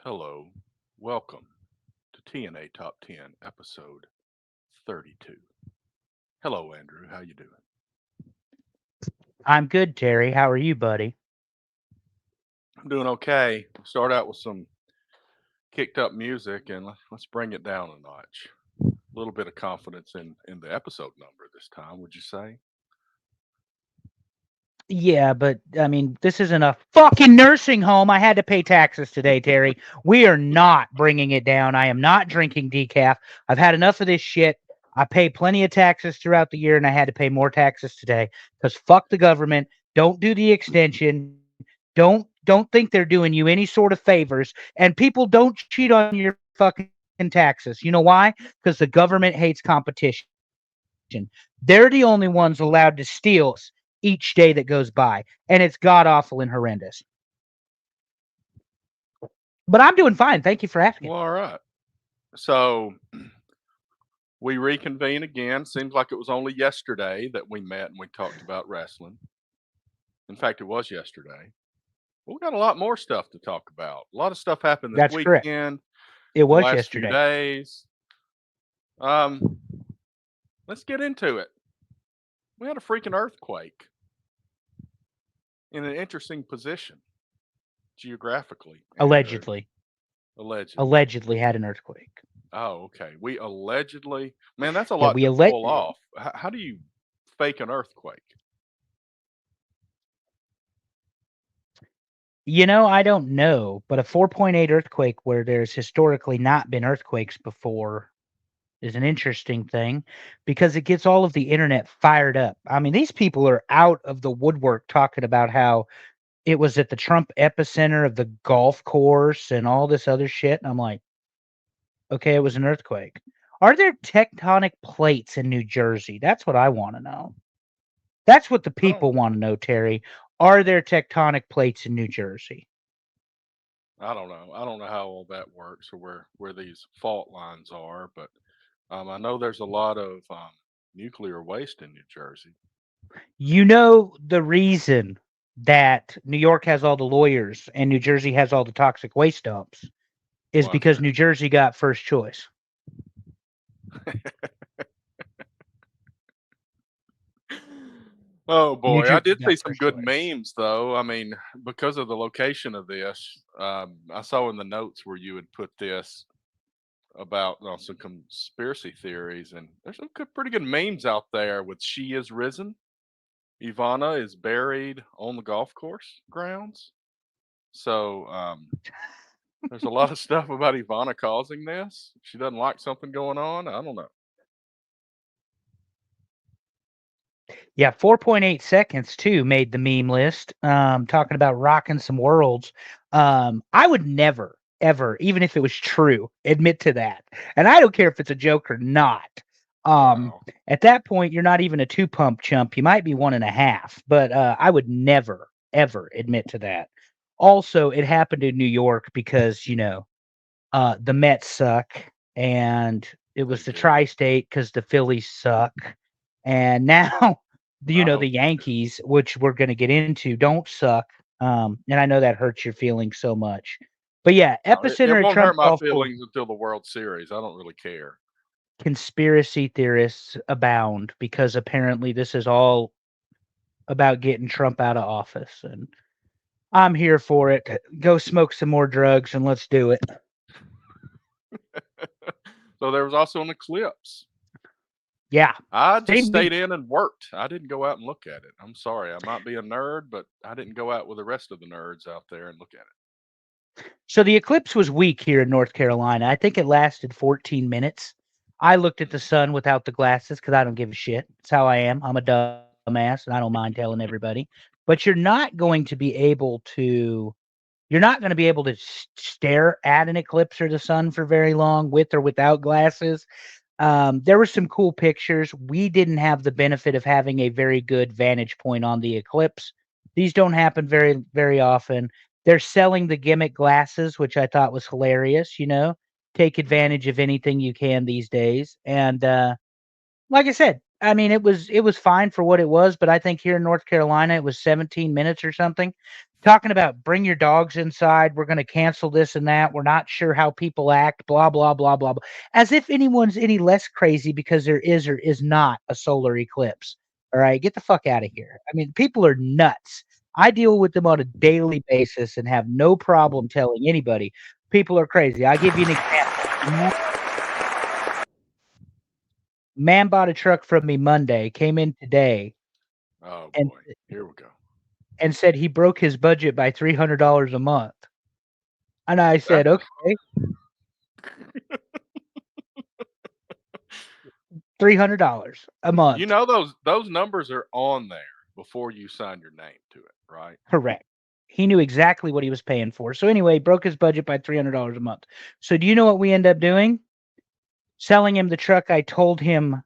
Hello, welcome to TNA Top 10, episode 32. Hello, Andrew. How you doing? I'm good, Terry. How are you, buddy? I'm doing okay. Start out with some kicked up music and let's bring it down a notch. A little bit of confidence in the episode number this time, would you say? Yeah, but I mean, this isn't a fucking nursing home. I had to pay taxes today, Terry. We are not bringing it down. I am not drinking decaf. I've had enough of this shit. I pay plenty of taxes throughout the year, and I had to pay more taxes today because fuck the government. Don't do the extension. Don't think they're doing you any sort of favors. And people don't cheat on your fucking taxes. You know why? Because the government hates competition. They're the only ones allowed to steal us each day that goes by, and it's god awful and horrendous. But I'm doing fine. Thank you for asking. Well, all right. So we reconvene again. Seems like it was only yesterday that we met and we talked about wrestling. In fact, it was yesterday. We got a lot more stuff to talk about. A lot of stuff happened this That's correct. weekend, It the was last few yesterday. days. Um, let's get into it. We had a freaking earthquake in an interesting position geographically, Andrew. Allegedly. Allegedly. Allegedly had an earthquake. Oh, okay. We allegedly, man, that's a Yeah, lot we to alleged. pull off. How do you fake an earthquake? I don't know, but a 4.8 earthquake where there's historically not been earthquakes before is an interesting thing because it gets all of the internet fired up. I mean, these people are out of the woodwork talking about how it was at the Trump epicenter of the golf course and all this other shit. And I'm like, okay, it was an earthquake. Are there tectonic plates in New Jersey? That's what I want to know. That's what the I don't people want to know, Terry. Are there tectonic plates in New Jersey? I don't know. I don't know how all that works or where these fault lines are, but I know there's a lot of nuclear waste in New Jersey. You know the reason that New York has all the lawyers and New Jersey has all the toxic waste dumps is Why is because New that? Jersey got first choice. Oh New boy, I Jersey did see got some first good choice. memes though. I mean, because of the location of this, I saw in the notes where you had put this about some conspiracy theories, and there's some pretty good memes out there with "She is risen." Ivana is buried on the golf course grounds. So there's a lot of stuff about Ivana causing this. She doesn't like something going on. I don't know. Yeah, 4.8 seconds too made the meme list. Talking about rocking some worlds. I would never, ever, even if it was true, admit to that. And I don't care if it's a joke or not. Um, Wow. at that point, you're not even a two pump chump. You might be one and a half, but I would never, ever admit to that. Also, it happened in New York because, the Mets suck, and it They was the do. tri-state because the Phillies suck, and now I the hope they do. Yankees, which we're going to get into, don't suck. And I know that hurts your feelings so much, but yeah, No, it epicenter at won't hurt Trump my Golf Course. feelings until the World Series. I don't really care. Conspiracy theorists abound because apparently this is all about getting Trump out of office, and I'm here for it. Go smoke some more drugs and let's do it. So there was also an eclipse. Yeah, I just same stayed week. in and worked. I didn't go out and look at it. I'm sorry. I might be a nerd, but I didn't go out with the rest of the nerds out there and look at it. So the eclipse was weak here in North Carolina. I think it lasted 14 minutes. I looked at the Mhm. sun without the glasses because I don't give a shit. It's how I am. I'm a dumbass and I don't mind telling everybody. But you're not going to be able to stare at an eclipse or the sun for very long with or without glasses. There were some cool pictures. We didn't have the benefit of having a very good vantage point on the eclipse. These don't happen very, very often. They're selling the gimmick glasses, which I thought was hilarious. Take Mhm. advantage of anything you can these days. And like I said, I mean, it was fine for what it was, but I think here in North Carolina, it was 17 minutes or something. Talking about bring your dogs inside, we're going to cancel this and that. We're not sure how people act, blah blah blah blah blah. As if anyone's any less crazy because there is or is not a solar eclipse. All right, get the fuck out of here. I mean, people are nuts. I deal with them on a daily basis and have no problem telling anybody people are crazy. I'll give you an example. Man bought a truck from me Monday, came in today, Oh and boy, here we go. and said he broke his budget by $300 a month. And I said, That's "Okay, $300 a you month." know those numbers are on there before you sign your name to it, right? Correct. He knew exactly what he was paying for. So anyway, broke his budget by $300 a month. So do you know what we end up doing? Selling him the truck I told him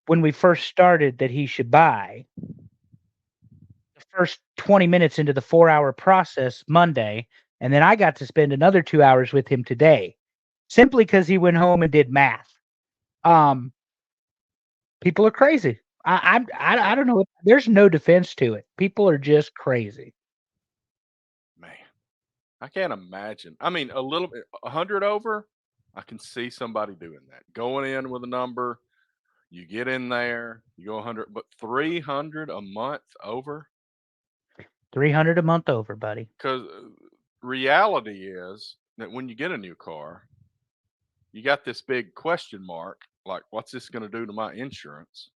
when we first started that he should buy. The first 20 minutes into the 4-hour process Monday, and then I got to spend another 2 hours with him today, simply because he went home and did math. Um, People are crazy. I don't know. There's no defense to it. People are just crazy. Man, I can't imagine. I mean, a little bit, 100 over, I can see somebody doing that. Going in with a number, you get in there, you go 100, but 300 a month over? 300 a month over, buddy. Because reality is that when you get a new car, you got this big question mark like, what's this going to do to my insurance?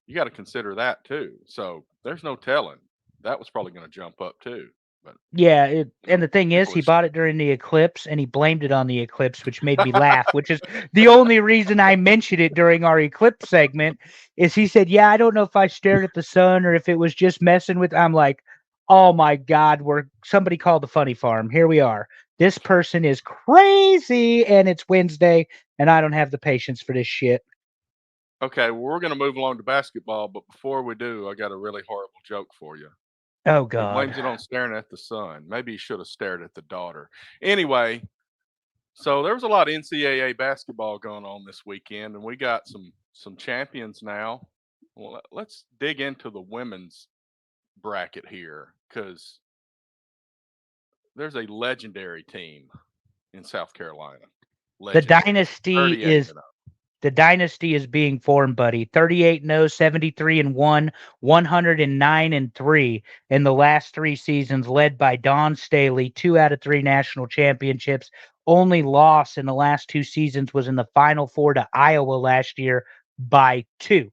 You got to consider that too. So there's no telling. That was probably going to jump up too. But, Yeah, you and know, the thing is, people he are bought it during the eclipse, and he blamed it on the eclipse, which made me laugh. Which is the only reason I mentioned it during our eclipse segment. Is he said, "Yeah, I don't know if I stared at the sun or if it was just messing with." I'm like, "Oh my God, we're somebody called the funny farm. Here we are. This person is crazy, and it's Wednesday, and I don't have the patience for this shit." okay. Well, we're going to move along to basketball. But before we do, I got a really horrible joke for you. Oh He God. blames it on staring at the sun. Maybe he should have stared at the daughter. Anyway, so there was a lot of NCAA basketball going on this weekend, and we got some champions now. Well, let's dig into the women's bracket here because there's a legendary team in South Carolina. The Legendary. dynasty 38 is and up. The dynasty is being formed, buddy. 38-0, 73-1, 109-3 in the last 3 seasons, led by Dawn Staley, 2 out of 3 national championships. Only loss in the last 2 seasons was in the Final Four to Iowa last year by 2.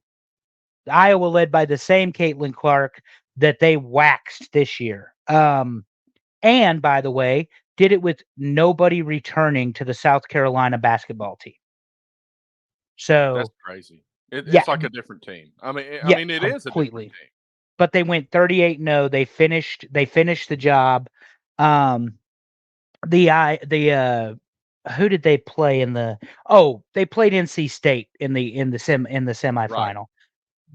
Iowa led by the same Caitlin Clark that they waxed this year. And by the way, did it with nobody returning to the South Carolina basketball team. That's So crazy. yeah, It's like a different team. I yeah, mean, it is a different completely. team. But they went 38-0. They finished the job. Um the who did they play in the they played NC State in the Right. semifinal.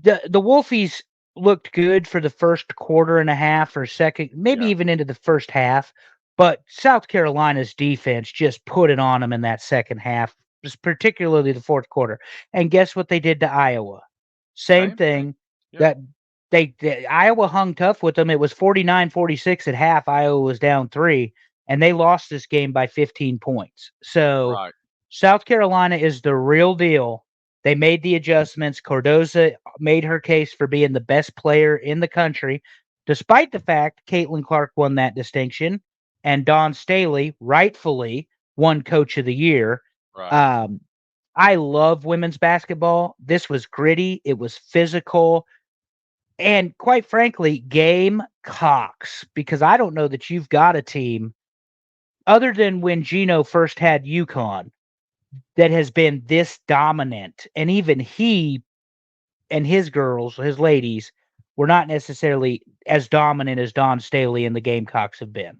The Wolfies looked good for the first quarter and a half or second, maybe Yeah. even into the first half, but South Carolina's defense just put it on them in that second half, particularly the fourth quarter. And guess what they did to Iowa? Same Same thing. thing. Yeah. That Iowa hung tough with them. It was 49-46 at half. Iowa was down 3, and they lost this game by 15 points. So Right. South Carolina is the real deal. They made the adjustments. Cardoza made her case for being the best player in the country, despite the fact Caitlin Clark won that distinction and Dawn Staley rightfully won Coach of the Year. Right. Um, I love women's basketball. This was gritty. It was physical. And quite frankly, Gamecocks, because I don't know that you've got a team other than when Gino first had UConn that has been this dominant. And even he and his girls, his ladies, were not necessarily as dominant as Don Staley and the Gamecocks have been.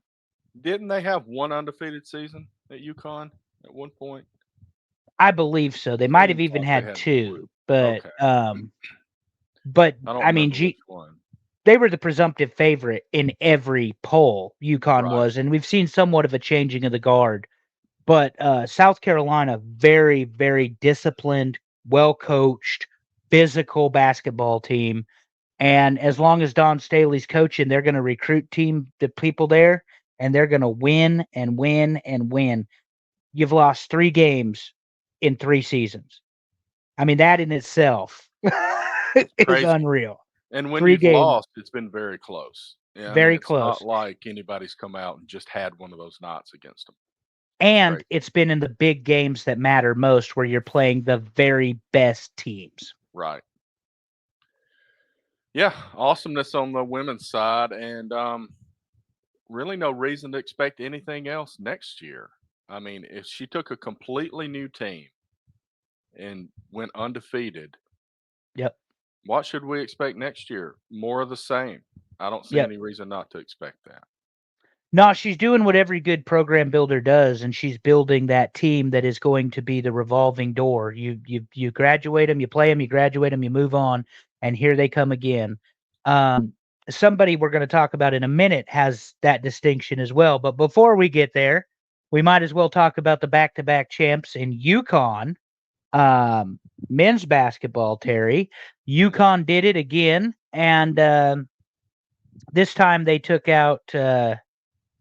Didn't they have one undefeated season at UConn at one point? I believe so. They might have Seemed even like they had had more. 2, but Okay. but I don't I mean, remember which one. they were the presumptive favorite in every poll. UConn Right. was, and we've seen somewhat of a changing of the guard. But South Carolina, very, very disciplined, well coached, physical basketball team. And as long as Don Staley's coaching, they're going to recruit the people there, and they're going to win and win and win. You've lost 3 games in 3 seasons. I mean, that in itself is Crazy. unreal. And when 3 you've games, lost, it's been very close. Yeah, I mean, very it's not close. like anybody's come out and just had one of those nights against them. It's And crazy. it's been in the big games that matter most where you're playing the very best teams. Right. Yeah, awesomeness on the women's side, and really no reason to expect anything else next year. I mean, if she took a completely new team and went undefeated, Yep. what should we expect next year? More of the same. I don't see Yep. any reason not to expect that. No, she's doing what every good program builder does, and she's building that team that is going to be the revolving door. You graduate them, you play them, you graduate them, you move on, and here they come again. Um, Somebody we're going to talk about in a minute has that distinction as well. But before we get there, we might as well talk about the back-to-back champs in UConn men's basketball. Terry, UConn did it again, and this time they took out.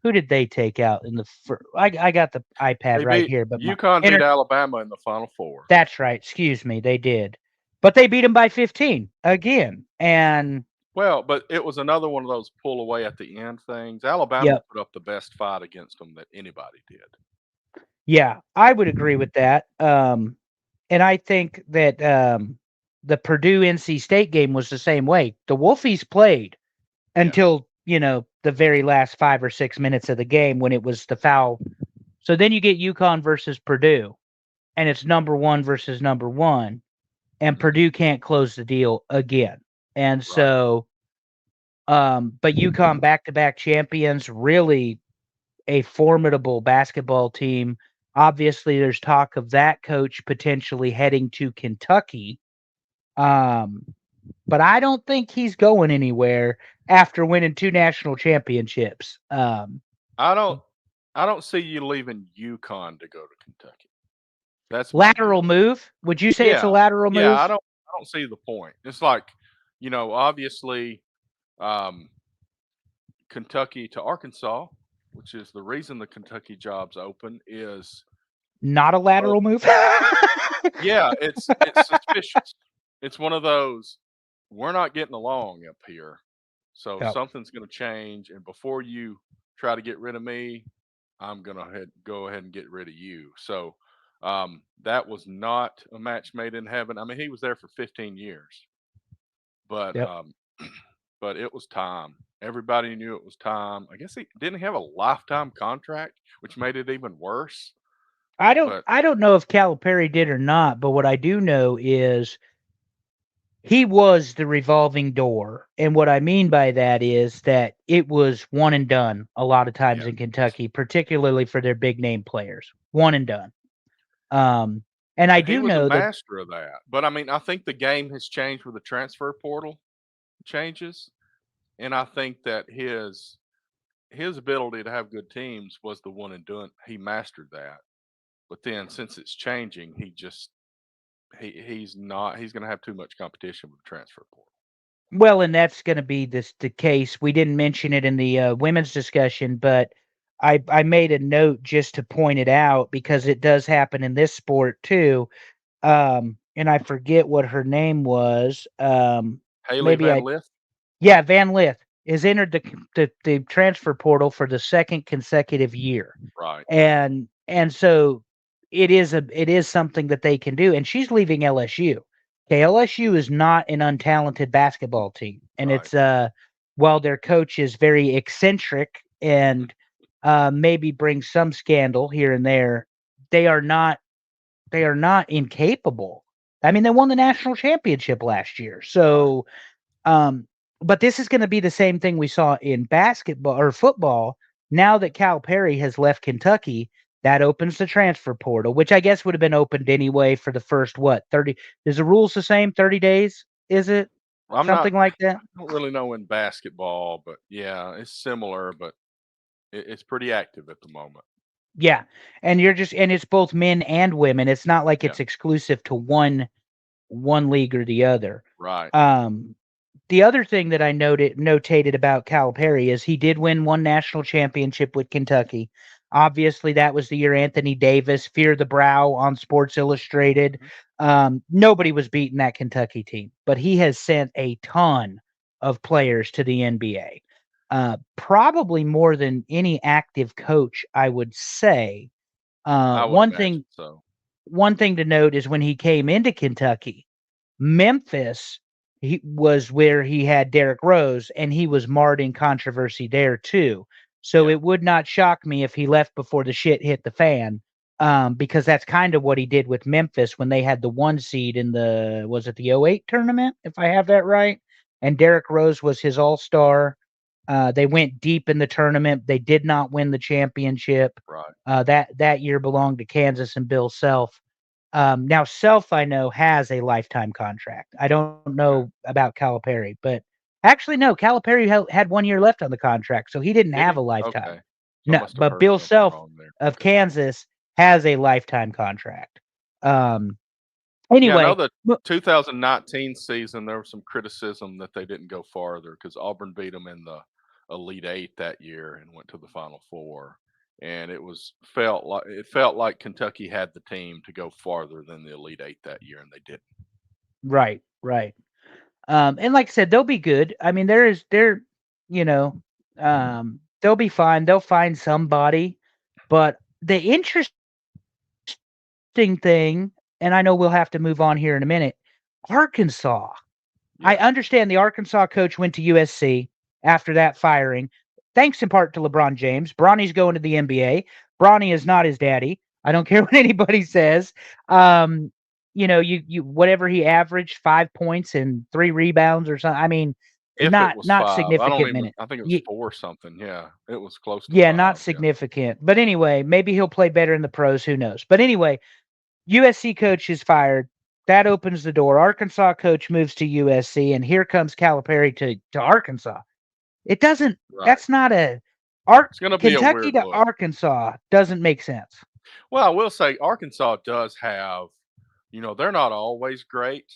Who did they take out in the first? I got the iPad They right beat here, but my UConn beat Alabama in the Final Four. that's right. Excuse me, they did, but they beat them by 15 again. And Well, but it was another one of those pull away at the end things. Alabama yep, put up the best fight against them that anybody did. yeah, I would agree with that. And I think that the Purdue NC State game was the same way. The Wolfies played Yeah, until the very last 5 or 6 minutes of the game when it was the foul. So then you get UConn versus Purdue, and it's number 1 versus number 1, and mhm, Purdue can't close the deal again. And right. so, but UConn back-to-back champions, really a formidable basketball team. Obviously, there's talk of that coach potentially heading to Kentucky. Um, but I don't think he's going anywhere after winning 2 national championships. I don't I don't see you leaving UConn to go to Kentucky. That's my Lateral deal. move? Would you say it's a Yeah. lateral Yeah, move? I don't see the point. It's like, obviously, um, Kentucky to Arkansas, which is the reason the Kentucky job's open, is Not a well, lateral move? yeah, it's suspicious. It's one of those, we're not getting along up here, so Yep, something's going to change, and before you try to get rid of me, I'm going to go ahead and get rid of you. So that was not a match made in heaven. I mean, he was there for 15 years, but yep. but it was time. Everybody knew it was time. I guess he didn't have a lifetime contract, which made it even worse. But I don't know if Calipari did or not, but what I do know is he was the revolving door. And what I mean by that is that it was one and done a lot of times yeah, in Kentucky, particularly for their big name players. One and done. Um, and I he do was a know that, master of that. But I mean, I think the game has changed with the transfer portal changes, and I think that his ability to have good teams was the one and done. He mastered that. But then since it's changing, he's not he's going to have too much competition with the transfer portal. well, and that's going to be the case. We didn't mention it in the women's discussion, but I made a note just to point it out because it does happen in this sport too. And I forget what her name was. Haley Maybe Van I Lith, Yeah, Van Lith has entered the transfer portal for the second consecutive year. right? And so it is something that they can do. And she's leaving LSU. Okay, LSU is not an untalented basketball team. And Right. it's while their coach is very eccentric and maybe brings some scandal here and there, they are not incapable. I mean, they won the national championship last year. Right. So but this is going to be the same thing we saw in basketball or football. Now that Calipari has left Kentucky, that opens the transfer portal, which I guess would have been opened anyway for the first 30. Is the rules the same? 30 days? Is it I'm not. something like that? I don't really know in basketball, but yeah, it's similar, but it's pretty active at the moment. Yeah. And it's both men and women. It's not like Yeah. it's exclusive to one one league or the other. Right. Um, the other thing that I notated about Calipari is he did win one national championship with Kentucky. Obviously, that was the year Anthony Davis, Fear the Brow on Sports Illustrated. Mhm. Nobody was beating that Kentucky team, but he has sent a ton of players to the NBA. Probably more than any active coach, I would say. I would One imagine thing, so. one thing to note is when he came into Kentucky, Memphis, he was where he had Derrick Rose, and he was marred in controversy there too. So Yeah. it would not shock me if he left before the shit hit the fan, because that's kind of what he did with Memphis when they had the 1 seed in the was it the '08 tournament, if I have that right, and Derrick Rose was his all-star. They went deep in the tournament. They did not win the championship. Right. That year belonged to Kansas and Bill Self. Now, Self, I know, has a lifetime contract. I don't know Okay. about Calipari, but actually, no, Calipari had 1 year left on the contract, so he didn't Did have a he? lifetime. Okay. So I No, must have but heard Bill something Self wrong there. of Okay. Kansas has a lifetime contract. Um, Yeah, I know anyway, the 2019 season, there was some criticism that they didn't go farther because Auburn beat them in the Elite Eight that year and went to the Final Four. And it felt like Kentucky had the team to go farther than the Elite Eight that year, and they didn't. right, right. And like I said, they'll be good. I mean, they're, you know, they'll be fine. They'll find somebody. But the interesting thing, and I know we'll have to move on here in a minute, Arkansas. I Yeah, understand the Arkansas coach went to USC after that firing, thanks in part to LeBron James. Bronny's going to the NBA. Bronny is not his daddy. I don't care what anybody says. Um, you whatever he averaged, 5 points and 3 rebounds or something. I mean, if it was not five, I don't significant even. minute. I think it was Ye- four something. Yeah, it was close to Yeah, not five. Yeah, significant. But anyway, maybe he'll play better in the pros. Who knows? But anyway, USC coach is fired. That opens the door. Arkansas coach moves to USC, and here comes Calipari to Arkansas. It doesn't. right. That's not a. Ark It's going to be a Kentucky weird to look. Arkansas doesn't make sense. Well, I will say Arkansas does have. They're not always great,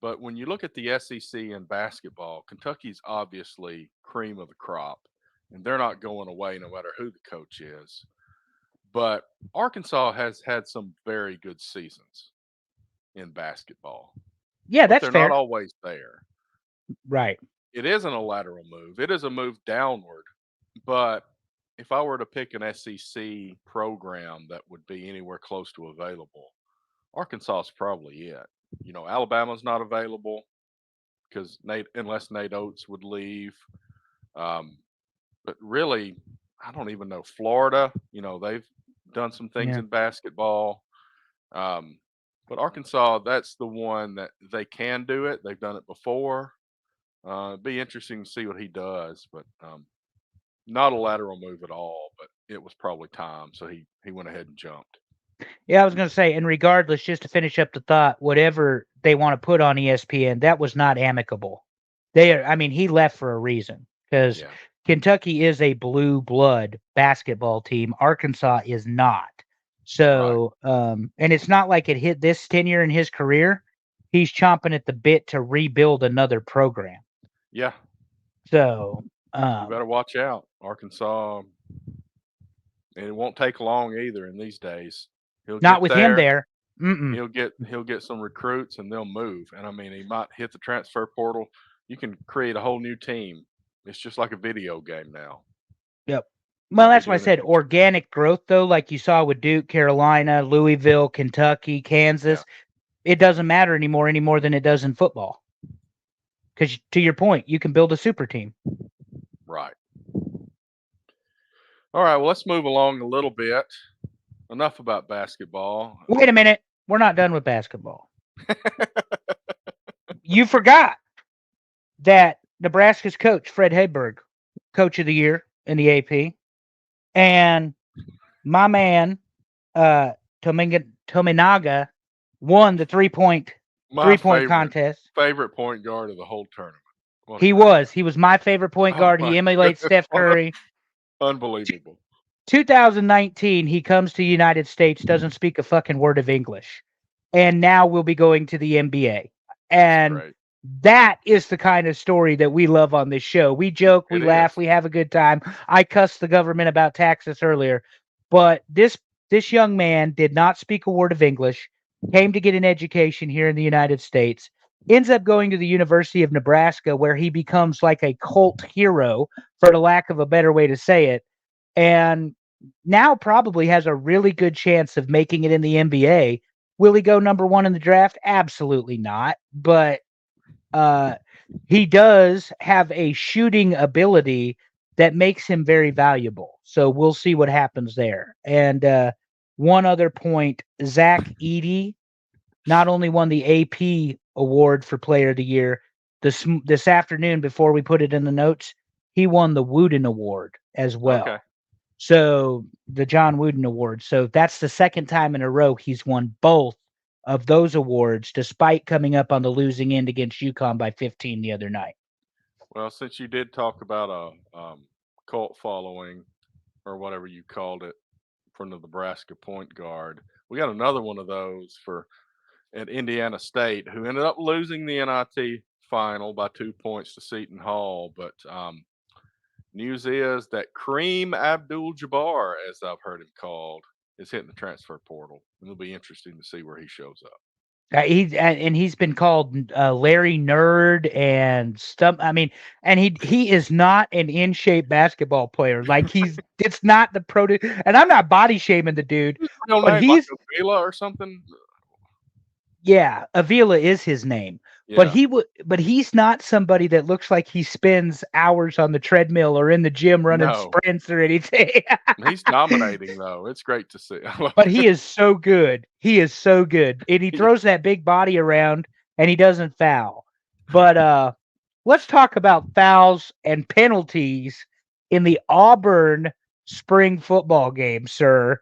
but when you look at the SEC in basketball, Kentucky's obviously cream of the crop, and they're not going away no matter who the coach is. But Arkansas has had some very good seasons in basketball, Yeah, but that's they're not fair. always there. Right. It isn't a lateral move, it is a move downward. But if I were to pick an SEC program that would be anywhere close to available, Arkansas is probably it. Alabama's not available because unless Nate Oates would leave. Um, but really, I don't even know Florida. They've done some things Yeah. in basketball. Um, but Arkansas, that's the one that they can do it. They've done it before. It'd be interesting to see what he does, but not a lateral move at all. But it was probably time, so he went ahead and jumped. Yeah, I was going to say, and regardless, just to finish up the thought, whatever they want to put on ESPN, that was not amicable. I mean, he left for a reason because Yeah, Kentucky is a blue blood basketball team. Arkansas is not. right. So, and it's not like it hit this tenure in his career. He's chomping at the bit to rebuild another program. Yeah, So, you better watch out, Arkansas. And it won't take long either in these days. He'll not get with him there. there. Mm-mm. He'll get some recruits and they'll move. And I mean, he might hit the transfer portal. You can create a whole new team. It's just like a video game now. Yep. Well, Might be that's why I doing it said next year. organic growth, though, like you saw with Duke, Carolina, Louisville, Kentucky, Yeah, Kansas. It doesn't matter anymore any more than it does in football. Because to your point, you can build a super team. right. All right. Well, let's move along a little bit. Enough about basketball. Wait a minute. We're not done with basketball. You forgot that Nebraska's coach, Fred Hedberg, coach of the year in the AP, and my man, uh, Tominaga, won the three point My three point favorite contest. favorite point guard of the whole tournament. What a He great was. guy. He was my favorite point Oh guard. my He emulates Steph goodness. Curry. Unbelievable. 2019, he comes to the United States, doesn't speak a fucking word of English. and now we'll be going to the NBA. That's And great. that is the kind of story that we love on this show. We joke, we It laugh, is. we have a good time. I cussed the government about taxes earlier, but this young man did not speak a word of English, came to get an education here in the United States, ends up going to the University of Nebraska where he becomes like a cult hero, for the lack of a better way to say it, and now probably has a really good chance of making it in the NBA. Will he go number 1 in the draft? Absolutely not. But uh, he does have a shooting ability that makes him very valuable. So we'll see what happens there. And one other point, Zach Edey not only won the AP award for Player of the Year this afternoon before we put it in the notes, he won the Wooden Award as Okay. well. So the John Wooden Award. So that's the second time in a row he's won both of those awards, despite coming up on the losing end against UConn by 15 the other night. Well, since you did talk about a cult following or whatever you called it from the Nebraska point guard, we got another one of those for at Indiana State who ended up losing the NIT final by 2 points to Seton Hall. But news is that Kareem Abdul-Jabbar, as I've heard him called, is hitting the transfer portal, and it'll be interesting to see where he shows up. He's been called Larry Nerd and stuff. I mean, and he is not an in shape basketball player. Like it's not the And I'm not body shaming the dude, His real but name like he's Avila or something. yeah, Avila is his name. But Yeah. but he's not somebody that looks like he spends hours on the treadmill or in the gym running No, sprints or anything. he's dominating though. It's great to see. But he is so good. He is so good. And he throws that big body around and he doesn't foul. But let's talk about fouls and penalties in the Auburn spring football game, sir.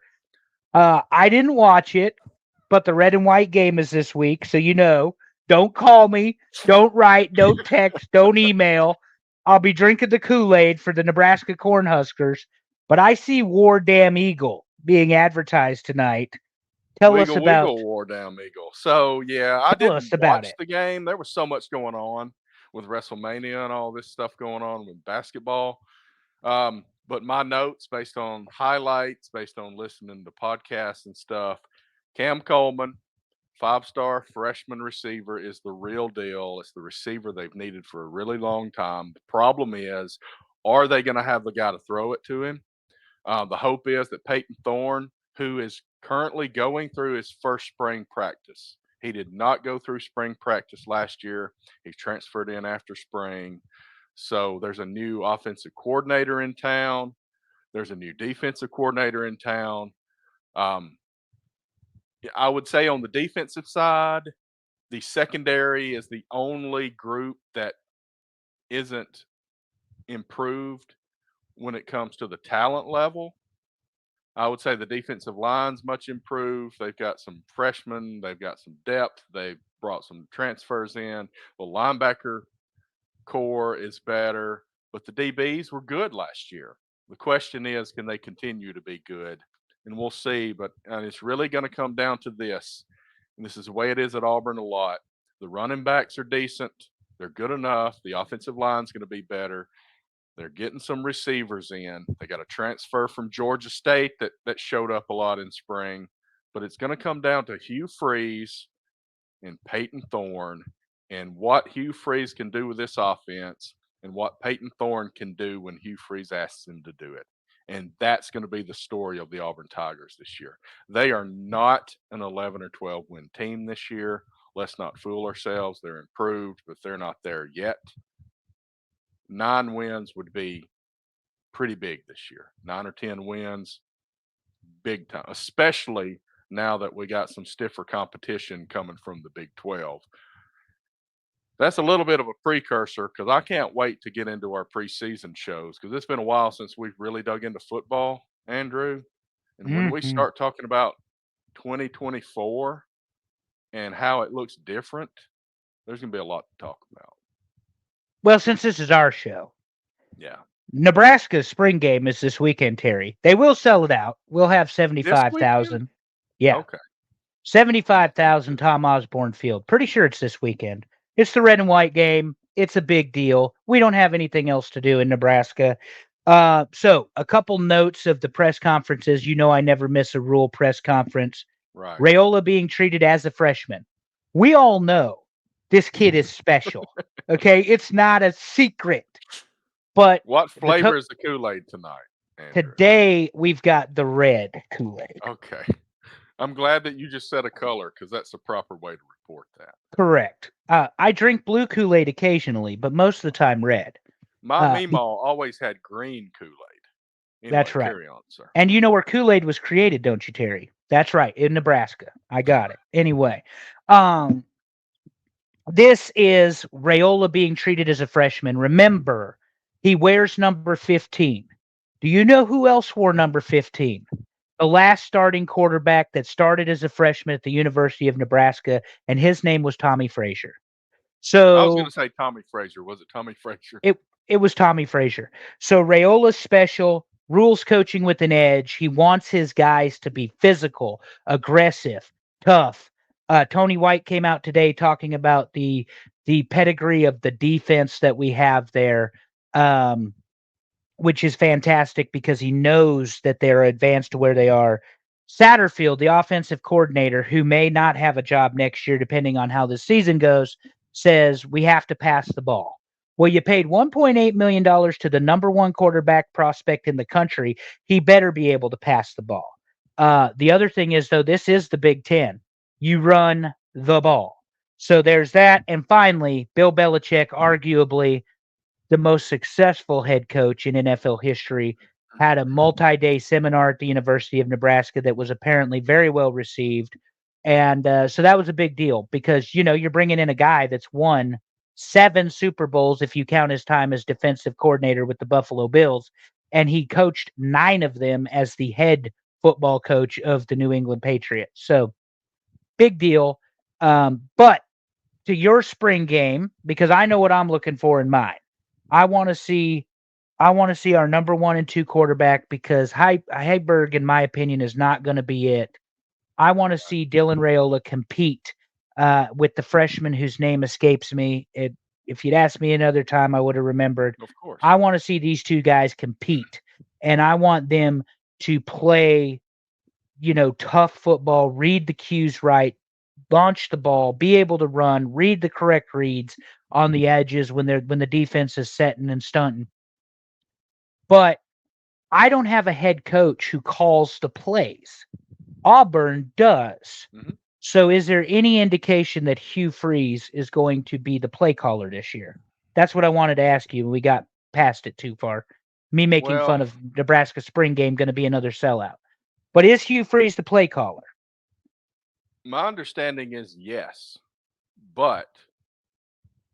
I didn't watch it, but the red and white game is this week, so don't call me, don't write, don't text, don't email. I'll be drinking the Kool-Aid for the Nebraska Cornhuskers. But I see War Damn Eagle being advertised tonight. Tell us Wiggle about Wiggle wore down Eagle. So yeah, I tell us didn't about watch it. the game. There was so much going on with WrestleMania and all this stuff going on with basketball. But my notes based on highlights, based on listening to podcasts and stuff, Cam Coleman, 5-star freshman receiver, is the real deal. It's the receiver they've needed for a really long time. The problem is, are they going to have the guy to throw it to him? The hope is that Peyton Thorne, who is currently going through his first spring practice, he did not go through spring practice last year. He transferred in after spring. So there's a new offensive coordinator in town. There's a new defensive coordinator in town. Um, I would say on the defensive side, the secondary is the only group that isn't improved when it comes to the talent level. I would say the defensive line's much improved. They've got some freshmen, they've got some depth, they've brought some transfers in. The linebacker core is better, but the DBs were good last year. The question is, can they continue to be good? And we'll see. But it's really going to come down to this. And this is the way it is at Auburn a lot. The running backs are decent. They're good enough. The offensive line's going to be better. They're getting some receivers in. They got a transfer from Georgia State that showed up a lot in spring. But it's going to come down to Hugh Freeze and Peyton Thorne and what Hugh Freeze can do with this offense and what Peyton Thorne can do when Hugh Freeze asks him to do it. And that's going to be the story of the Auburn Tigers this year. They are not an 11 or 12 win team this year. Let's not fool ourselves. They're improved, but they're not there yet. 9 wins would be pretty big this year. 9 or 10 wins, big time, especially now that we got some stiffer competition coming from the Big 12. That's a little bit of a precursor because I can't wait to get into our preseason shows because it's been a while since we've really dug into football, Andrew. And when we Mhm. start talking about 2024 and how it looks different, there's going to be a lot to talk about. Well, since this is our show, Yeah. Nebraska's spring game is this weekend, Terry. They will sell it out. We'll have This weekend? 75,000. Yeah. Okay. 75,000 Tom Osborne Field. Pretty sure it's this weekend. It's the red and white game. It's a big deal. We don't have anything else to do in Nebraska. So a couple notes of the press conferences. You know, I never miss a Rule press conference. Right. Raiola being treated as a freshman. We all know this kid is special. Okay, it's not a secret. But What the flavor is the Kool-Aid tonight, Andrew? today we've got the red Kool-Aid. Okay. I'm glad that you just said a color because that's the proper way to report that. Correct. I drink blue Kool-Aid occasionally, but most of the time red. My Be- Meemaw always had green Kool-Aid. Anyway, that's right. carry on, sir. And you know where Kool-Aid was created, don't you, Terry? That's right, in Nebraska. I got it. Anyway, this is Raiola being treated as a freshman. Remember, he wears number 15. Do you know who else wore number 15? The last starting quarterback that started as a freshman at the University of Nebraska, and his name was Tommy Frazier. I was going So to say Tommy Frazier. Was it Tommy Frazier? it was Tommy Frazier. So Raiola's special, rules coaching with an edge. He wants his guys to be physical, aggressive, tough. Tony White came out today talking about the pedigree of the defense that we have there, which is fantastic because he knows that they're advanced to where they are. Satterfield, the offensive coordinator, who may not have a job next year depending on how the season goes, says we have to pass the ball. Well, you paid $1.8 million to the number one quarterback prospect in the country. He better be able to pass the ball. The other thing is, though, this is the Big Ten. You run the ball. So there's that. And finally, Bill Belichick, arguably the most successful head coach in NFL history, had a multi-day seminar at the University of Nebraska that was apparently very well received. And so that was a big deal because, you know, you're bringing in a guy that's won 7 Super Bowls, if you count his time as defensive coordinator with the Buffalo Bills, and he coached 9 of them as the head football coach of the New England Patriots. So big deal. But to your spring game, because I know what I'm looking for in mine. I want to see our number 1 and 2 quarterback because Heiberg, in my opinion, is not going to be it. I want to see Dylan Raiola compete with the freshman whose name escapes me. If you'd asked me another time, I would have remembered. Of course. I want to see these two guys compete, and I want them to play, you know, tough football, read the cues right, launch the ball, be able to run, read the correct reads on the edges when the defense is setting and stunting. But I don't have a head coach who calls the plays. Auburn does. Mm-hmm. So is there any indication that Hugh Freeze is going to be the play caller this year? That's what I wanted to ask you. We got past it too far. Me making fun of Nebraska spring game going to be another sellout. But is Hugh Freeze the play caller? My understanding is yes, but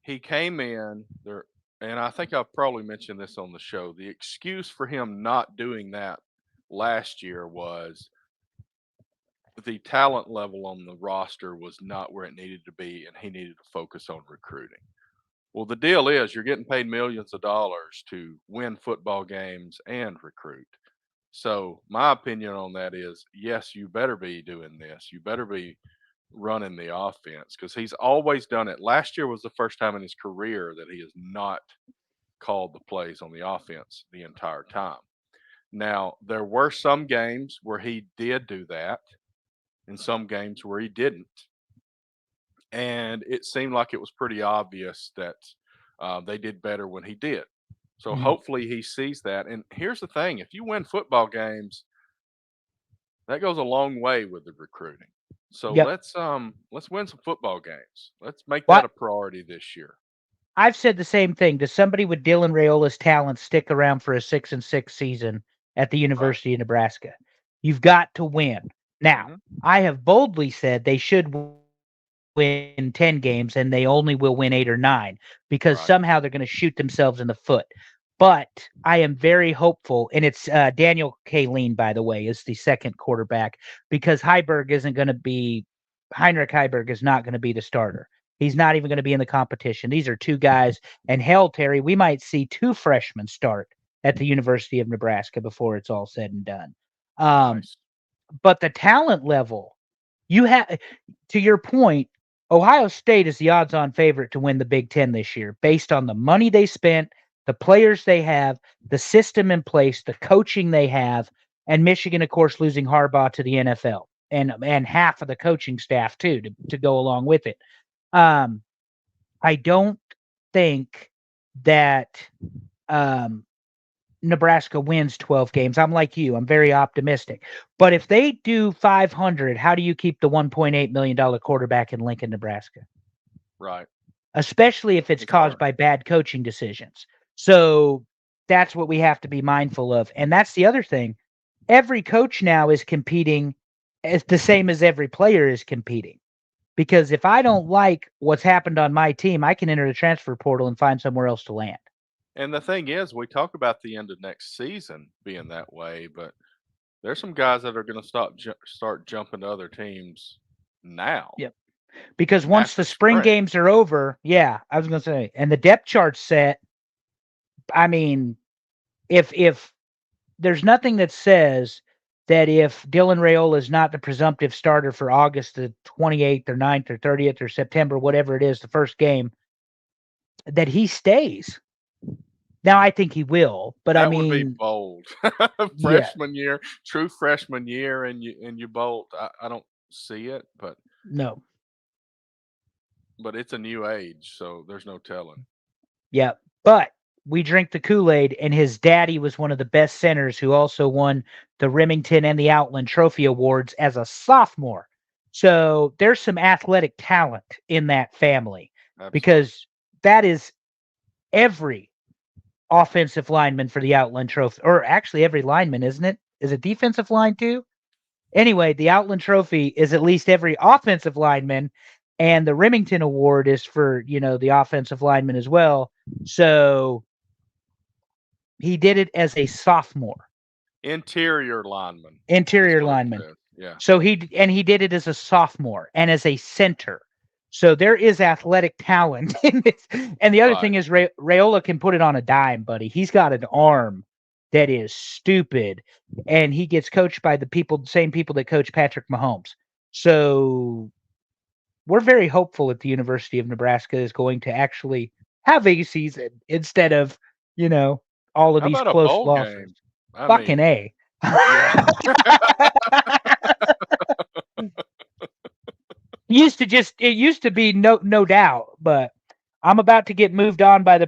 he came in there, and I think I've probably mentioned this on the show. The excuse for him not doing that last year was the talent level on the roster was not where it needed to be, and he needed to focus on recruiting. Well, the deal is you're getting paid millions of dollars to win football games and recruit. So my opinion on that is, yes, you better be doing this. You better be running the offense because he's always done it. Last year was the first time in his career that he has not called the plays on the offense the entire time. Now, there were some games where he did do that and some games where he didn't. And it seemed like it was pretty obvious that they did better when he did. So hopefully he sees that. And here's the thing: if you win football games, that goes a long way with the recruiting. So Yep. let's win some football games. Let's make What? that a priority this year. I've said the same thing. Does somebody with Dylan Raiola's talent stick around for a 6-6 season at the University of Nebraska? You've got to win. Now, I have boldly said they should win 10 games and they only will win 8 or 9 because somehow they're going to shoot themselves in the foot. But I am very hopeful, and it's Daniel Kaline, by the way, is the second quarterback because Heinrich Heiberg is not going to be the starter. He's not even going to be in the competition. These are two guys, and hell, Terry, we might see 2 freshmen start at the University of Nebraska before it's all said and done. Nice. But the talent level You have, to your point, Ohio State is the odds-on favorite to win the Big Ten this year, based on the money they spent, the players they have, the system in place, the coaching they have, and Michigan, of course, losing Harbaugh to the NFL and half of the coaching staff too to go along with it. I don't think that Nebraska wins 12 games. I'm like you. I'm very optimistic. But if they do 500, how do you keep the $1.8 million quarterback in Lincoln, Nebraska? Right. Especially if it's caused hard. by bad coaching decisions. So that's what we have to be mindful of. And that's the other thing. Every coach now is competing as the same as every player is competing. Because if I don't like what's happened on my team, I can enter the transfer portal and find somewhere else to land. And the thing is, we talk about the end of next season being that way, but there's some guys that are going to start jumping to other teams now. Yep. Because once after the spring games are over, yeah, I was going to say, and the depth chart's set. I mean, if there's nothing that says that if Dylan Raiola is not the presumptive starter for August the 28th or 9th or 30th or September, whatever it is, the first game, that he stays. Now, I think he will, but that I mean, would be bold. Freshman year, true freshman year, and you bolt. I don't see it, but no. But it's a new age, so there's no telling. Yeah, but we drink the Kool-Aid, and his daddy was one of the best centers who also won the Remington and the Outland Trophy Awards as a sophomore. So there's some athletic talent in that family. Absolutely. Because that is every offensive lineman for the Outland Trophy, or actually every lineman, isn't it? Is it defensive line too? Anyway, the Outland Trophy is at least every offensive lineman, and the Remington Award is for, the offensive lineman as well. So he did it as a sophomore. Interior lineman. Interior lineman. Yeah. So he did it as a sophomore and as a center. So there is athletic talent in this. And the other thing is Raiola can put it on a dime, buddy. He's got an arm that is stupid, and he gets coached by the same people that coach Patrick Mahomes. So we're very hopeful that the University of Nebraska is going to actually have a season instead of, all of these close losses. Fucking A. Yeah. It used to be no doubt, but I'm about to get moved on by the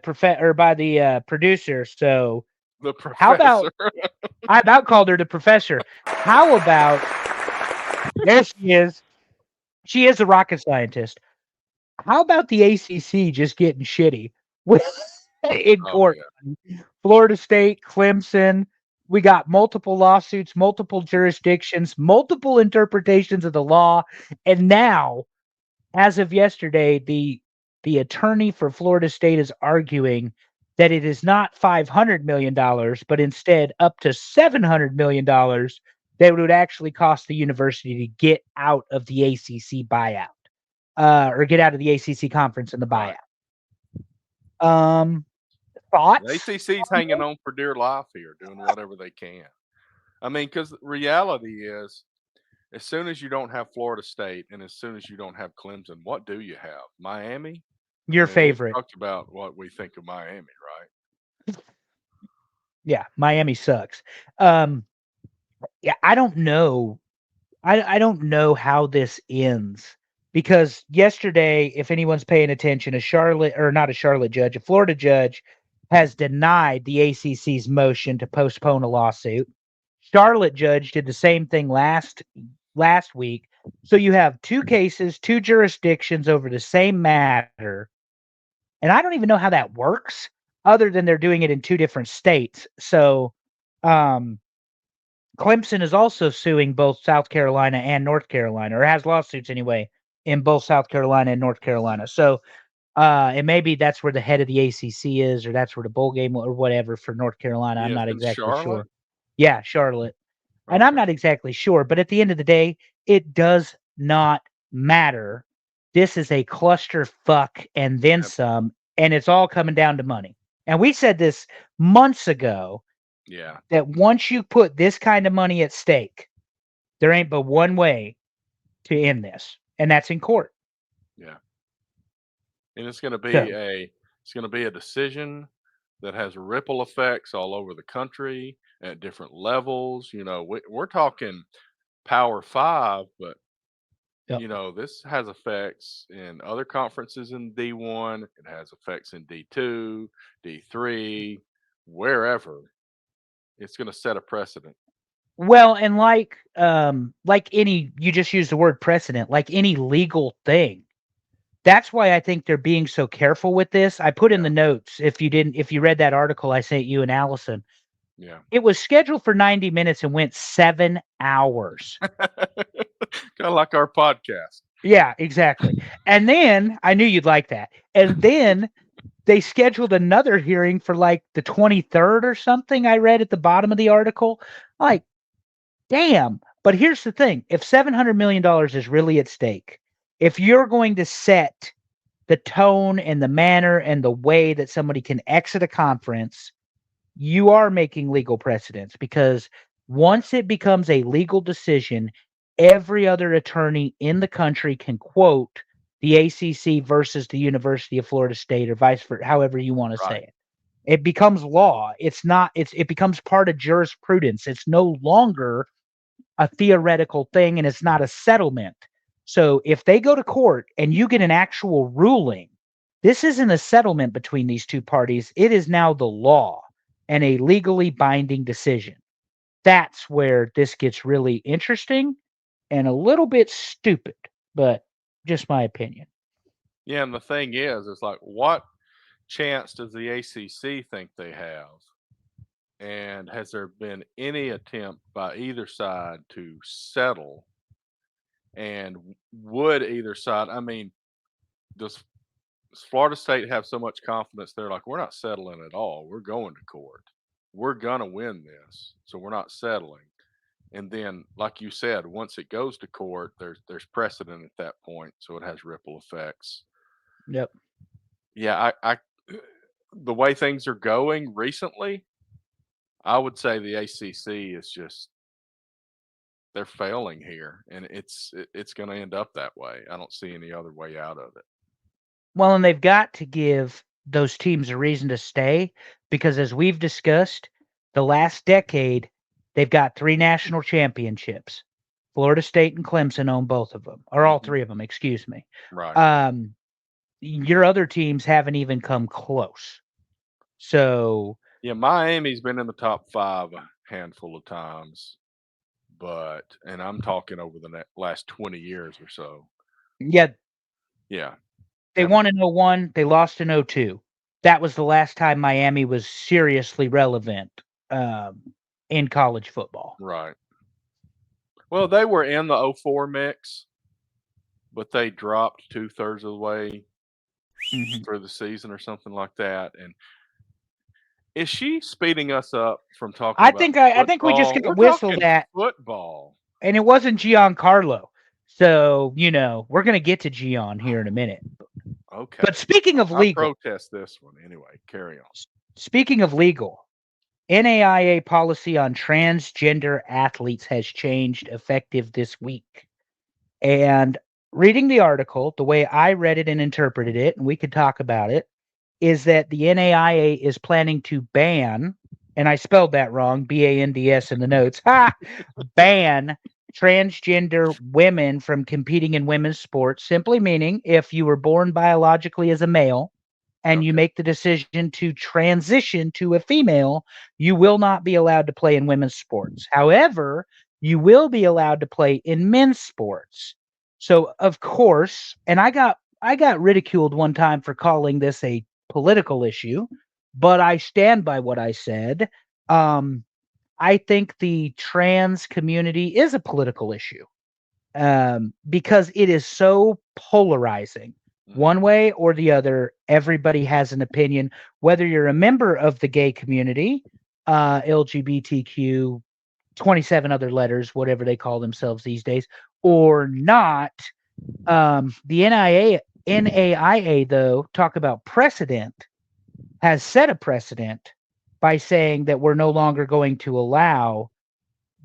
producer. So the professor. How about I about called her the professor. How about there she is? She is a rocket scientist. How about the ACC just getting shitty in court? Yeah. Florida State, Clemson. We got multiple lawsuits, multiple jurisdictions, multiple interpretations of the law, and now, as of yesterday, the attorney for Florida State is arguing that it is not $500 million, but instead up to $700 million that would actually cost the university to get out of the ACC buyout, or get out of the ACC conference in the buyout. Thoughts? The ACC's hanging on for dear life here, doing whatever they can. I mean, because the reality is, as soon as you don't have Florida State and as soon as you don't have Clemson, what do you have? Miami? Your favorite. We talked about what we think of Miami, right? Yeah, Miami sucks. Yeah, I don't know. I don't know how this ends, because yesterday, if anyone's paying attention, a Florida judge has denied the ACC's motion to postpone a lawsuit. Charlotte judge did the same thing last week. So you have two cases, two jurisdictions over the same matter. And I don't even know how that works, other than they're doing it in two different states. So Clemson is also suing both South Carolina and North Carolina, or has lawsuits anyway in both South Carolina and North Carolina. So and maybe that's where the head of the ACC is, or that's where the bowl game or whatever for North Carolina. I'm not exactly sure. Yeah, Charlotte. Okay. And I'm not exactly sure, but at the end of the day, it does not matter. This is a clusterfuck and then some, and it's all coming down to money. And we said this months ago. Yeah. That once you put this kind of money at stake, there ain't but one way to end this, and that's in court. Yeah. And So, it's going to be a decision that has ripple effects all over the country at different levels. We're talking Power 5, but yep. this has effects in other conferences in D1. It has effects in D2, D3, wherever. It's going to set a precedent. Well, and like any, you just used the word precedent, like any legal thing. That's why I think they're being so careful with this. I put in the notes, if you read that article I sent you and Allison, Yeah. it was scheduled for 90 minutes and went 7 hours. Kind of like our podcast. Yeah, exactly. And then I knew you'd like that. And then they scheduled another hearing for like the 23rd or something. I read at the bottom of the article. Like, damn. But here's the thing. If $700 million is really at stake, if you're going to set the tone and the manner and the way that somebody can exit a conference, you are making legal precedents, because once it becomes a legal decision, every other attorney in the country can quote the ACC versus the University of Florida State, or vice versa, however you want to say Right. it. It becomes law. It becomes part of jurisprudence. It's no longer a theoretical thing, and it's not a settlement. So if they go to court and you get an actual ruling, this isn't a settlement between these two parties. It is now the law and a legally binding decision. That's where this gets really interesting and a little bit stupid, but just my opinion. Yeah, and the thing is, it's like, what chance does the ACC think they have? And has there been any attempt by either side to settle? And would either side, I mean, does Florida State have so much confidence? They're like, we're not settling at all. We're going to court. We're going to win this. So we're not settling. And then, like you said, once it goes to court, there's precedent at that point. So it has ripple effects. Yep. Yeah, I the way things are going recently, I would say the ACC is just, they're failing here, and it's going to end up that way. I don't see any other way out of it. Well, and they've got to give those teams a reason to stay, because as we've discussed, the last decade, they've got 3 national championships. Florida State and Clemson own both of them, or all Mhm. 3 of them, excuse me. Right. Your other teams haven't even come close. So, Yeah, Miami's been in the top 5 a handful of times, and I'm talking over the last 20 years or so. yeah, Yeah. they Haven't won in 01, they lost in 02. That was the last time Miami was seriously relevant in college football. Right. Well, they were in the '04 mix, but they dropped 2/3 of the way Mhm. through the season or something like that. And is she speeding us up from talking about I think we just football? got We're whistled talking at, football. and it wasn't Giancarlo. So, we're going to get to Gian here in a minute. But Okay. speaking of I legal, protest this one. Anyway, carry on. speaking of legal, NAIA policy on transgender athletes has changed effective this week. And reading the article, the way I read it and interpreted it, and we could talk about it, is that the NAIA is planning to ban, and I spelled that wrong, BANDS in the notes, ban transgender women from competing in women's sports, simply meaning if you were born biologically as a male and you Okay. make the decision to transition to a female, you will not be allowed to play in women's sports. However, you will be allowed to play in men's sports. So, of course, and I got ridiculed one time for calling this a political issue, but I stand by what I said. I think the trans community is a political issue, because it is so polarizing. One Mhm. way or the other, everybody has an opinion, whether you're a member of the gay community, LGBTQ, 27 other letters, whatever they call themselves these days, or not. The NAIA, though, talk about precedent, has set a precedent by saying that we're no longer going to allow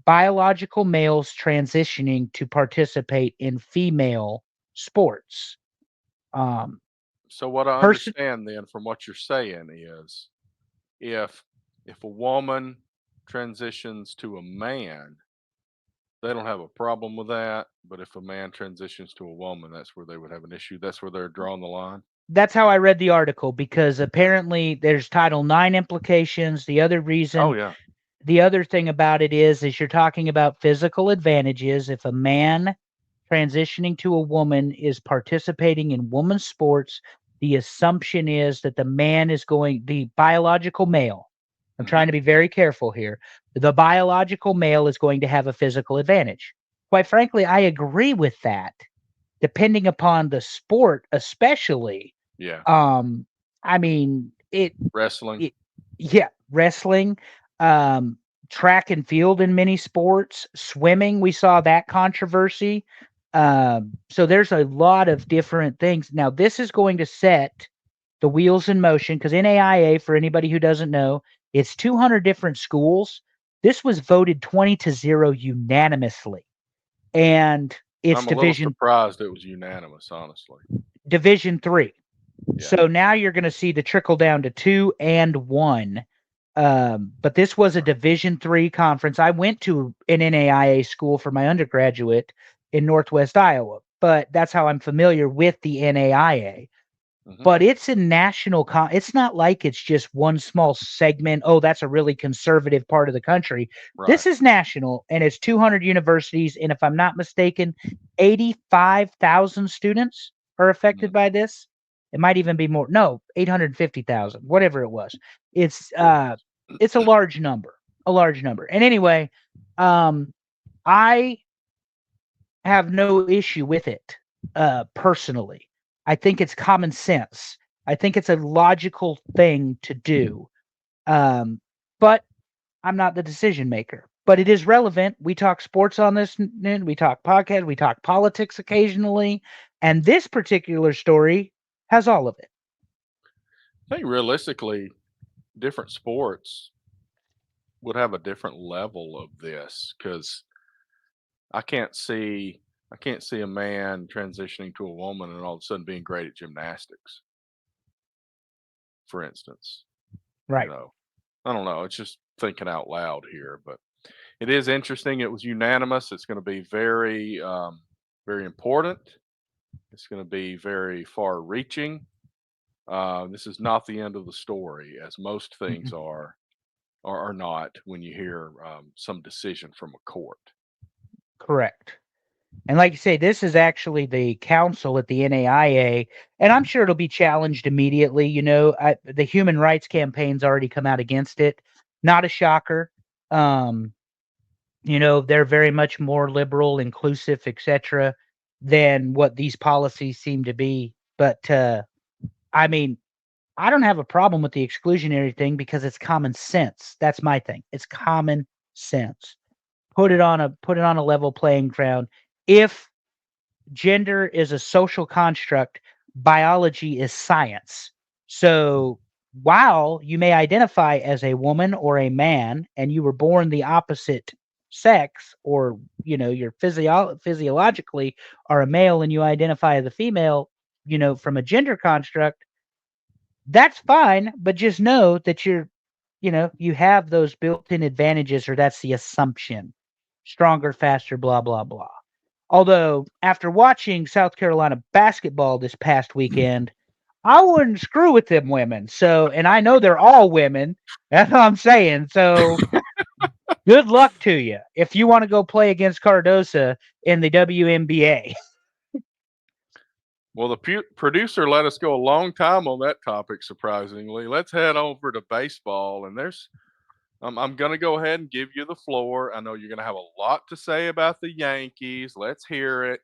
biological males transitioning to participate in female sports. Um, So what I person, understand then from what you're saying is if a woman transitions to a man, they don't have a problem with that. But if a man transitions to a woman, that's where they would have an issue. That's where they're drawing the line. that's how I read the article because apparently there's Title IX implications. The other Oh reason, yeah. the other thing about it is you're talking about physical advantages. If a man transitioning to a woman is participating in women's sports, the assumption is that the biological male, I'm trying Hmm. to be very careful here, the biological male is going to have a physical advantage. Quite frankly, I agree with that, depending upon the sport, especially. Yeah. Um, I mean, Wrestling. yeah, wrestling, um, track and field in many sports, swimming. We saw that controversy. So there's a lot of different things. Now, this is going to set the wheels in motion because NAIA, for anybody who doesn't know, it's 200 different schools. This was voted 20-0 unanimously, and it's I'm a little surprised it was unanimous, honestly. Division 3. Yeah. So now you're going to see the trickle down to 2 and 1. But this was a Division 3 conference. I went to an NAIA school for my undergraduate in Northwest Iowa, but that's how I'm familiar with the NAIA. Hmm. But it's a national it's not like it's just one small segment. Oh, that's a really conservative part of the country. Right. This is national, and it's 200 universities, and if I'm not mistaken, 85,000 students are affected Mhm. by this. It might even be more. No, 850,000, whatever it was. It's Cool. it's a large number, a large number. And anyway, I have no issue with it, personally. I think it's common sense. I think it's a logical thing to do. But I'm not the decision maker. But it is relevant. We talk sports on this, we talk podcast, we talk politics occasionally, and this particular story has all of it. I think realistically, different sports would have a different level of this because I can't see I can't see a man transitioning to a woman and all of a sudden being great at gymnastics, for instance. You Right. know, I don't know. It's just thinking out loud here, but it is interesting. It was unanimous. It's going to be very, very important. It's going to be very far-reaching. This is not the end of the story, as most things Mhm. are not when you hear some decision from a court. Correct. And like you say, this is actually the council at the NAIA, and I'm sure it'll be challenged immediately. The human rights campaign's already come out against it. Not a shocker. Um, they're very much more liberal, inclusive, etc., than what these policies seem to be. But I mean, I don't have a problem with the exclusionary thing because it's common sense. That's my thing. It's common sense. Put it on a level playing ground. If gender is a social construct, biology is science. So while you may identify as a woman or a man and you were born the opposite sex, or you're physiologically are a male and you identify as a female, from a gender construct, that's fine, but just know that you have those built-in advantages, or that's the assumption. Stronger, faster, blah blah blah. Although, after watching South Carolina basketball this past weekend, I wouldn't screw with them women. So, and I know they're all women. That's what I'm saying. So, good luck to you if you want to go play against Cardosa in the WNBA. Well, the producer let us go a long time on that topic, surprisingly. Let's head over to baseball. And I'm going to go ahead and give you the floor. I know you're going to have a lot to say about the Yankees. Let's hear it.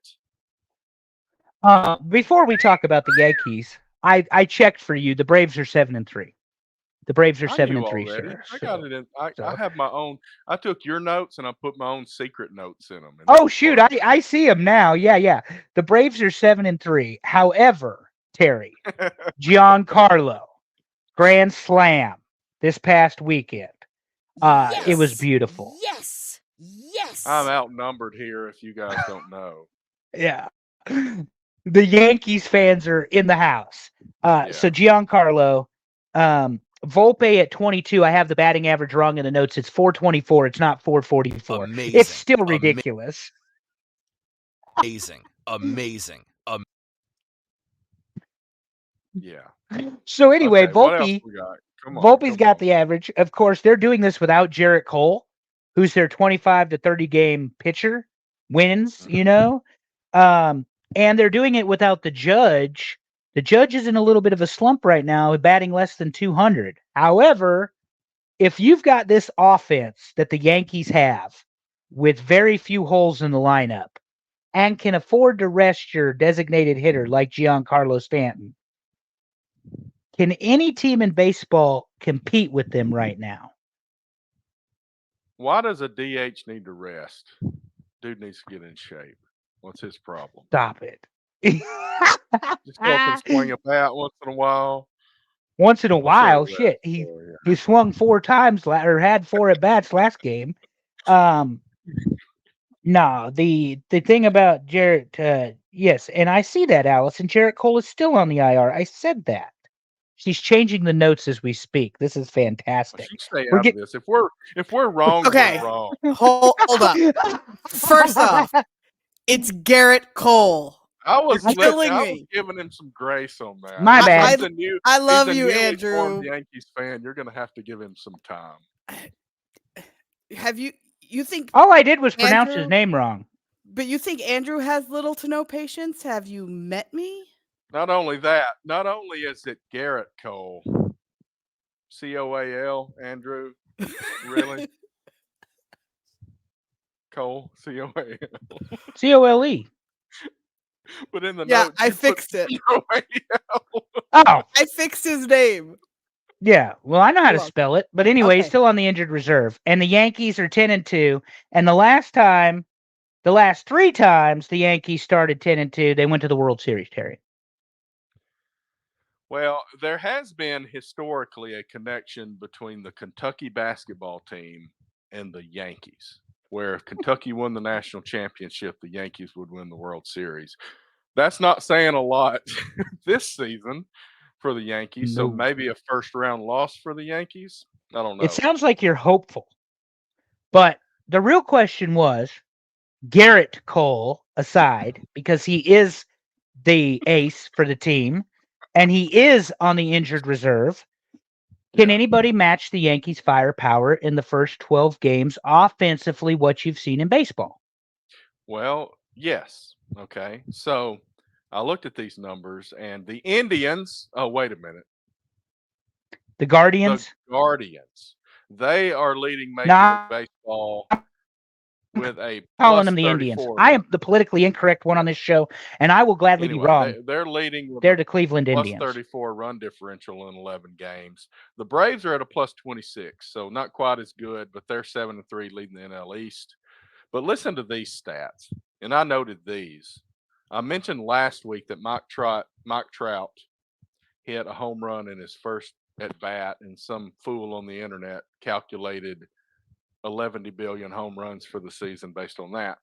Before we talk about the Yankees, I checked for you. The Braves are 7-3. The Braves are I seven knew and three, already. sir. I got So, it in. I so. have my own. I took your notes and I put my own secret notes in them, and it Oh was shoot, fun. I see him now. Yeah, yeah. The Braves are 7-3. However, Terry, Giancarlo grand slam this past weekend. It was Yes. beautiful. Yes. Yes. I'm outnumbered here if you guys don't know. Yeah. The Yankees fans are in the house. So Yeah. Giancarlo, Volpe at 22. I have the batting average wrong in the notes. It's 424. It's not 444. It's Amazing. still ridiculous. Amazing. Yeah. So anyway, Okay, what else Volpe, we got? Come on. Volpe's come got on. the average. Of course, they're doing this without Jarrett Cole, who's their 25 to 30 game pitcher, wins, and they're doing it without the Judge. The Judge is in a little bit of a slump right now, batting less than 200. However, if you've got this offense that the Yankees have with very few holes in the lineup and can afford to rest your designated hitter like Giancarlo Stanton, can any team in baseball compete with them right now? Why does a DH need to rest? Dude needs to get in shape. What's his problem? Stop it. Just go up and swing a bat once in a while. Once in a What's that while, rest shit. for you? He swung 4 times or had 4 at bats last game. No, the thing about Jarrett, yes, and I see that, Allison. Jarrett Cole is still on the IR. I said that. She's changing the notes as we speak. This is fantastic. She stay We're out of this. If we're wrong, Okay. we're wrong. Hold up. First off, it's Garrett Cole. I was You're killing I was me. giving him some grace on that. My bad. He's a new, I love he's a you, newly Andrew. formed Yankees fan. You're gonna have to give him some time. Have you think All I did was pronounce his Andrew? name wrong. But you think Andrew has little to no patience? Have you met me? Not only that, not only is it Garrett Cole, Coal, Andrew, really? Cole, Coal. Cole. But in the Yeah, notes, I you put fixed it. Coal. Oh, I fixed his name. yeah. Well, I know how to You're spell it, but anyway, he's Okay. still on the injured reserve. And the Yankees are 10-2. And the last 3 times the Yankees started 10-2, they went to the World Series, Terry. Well, there has been historically a connection between the Kentucky basketball team and the Yankees, where if Kentucky won the national championship, the Yankees would win the World Series. That's not saying a lot this season for the Yankees, so No. maybe a first round loss for the Yankees. I don't know. It sounds like you're hopeful. But the real question was, Garrett Cole aside, because he is the ace for the team, and he is on the injured reserve. Can Yeah. anybody match the Yankees' firepower in the first 12 games offensively, what you've seen in baseball? Well, yes. Okay. So I looked at these numbers, and the Indians, oh, wait a minute. The Guardians? The Guardians. They are leading Major Nah, League Baseball with a calling plus them the Indians. 34. I am the politically incorrect one on this show, and I will gladly be wrong. Anyway, they're leading with They're a the Cleveland plus Indians. 34 run differential in 11 games. The Braves are at a plus 26, so not quite as good, but they're 7-3 leading the NL East. But listen to these stats, and I noted these. I mentioned last week that Mike Trout hit a home run in his first at bat, and some fool on the internet calculated 11 billion home runs for the season based on that.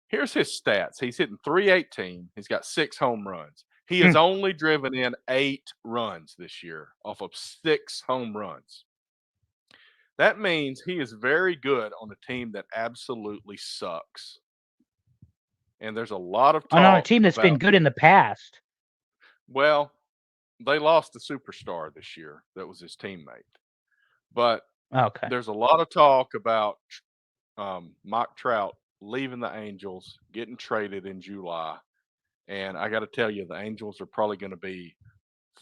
Here's his stats. He's hitting 318. He's got 6 home runs. He has only driven in 8 runs this year off of 6 home runs. That means he is very good on a team that absolutely sucks. And there's a lot of talk On a team that's been good in the past. Well, they lost a superstar this year that was his teammate. But Okay. there's a lot of talk about Mike Trout leaving the Angels, getting traded in July. And I got to tell you, the Angels are probably going to be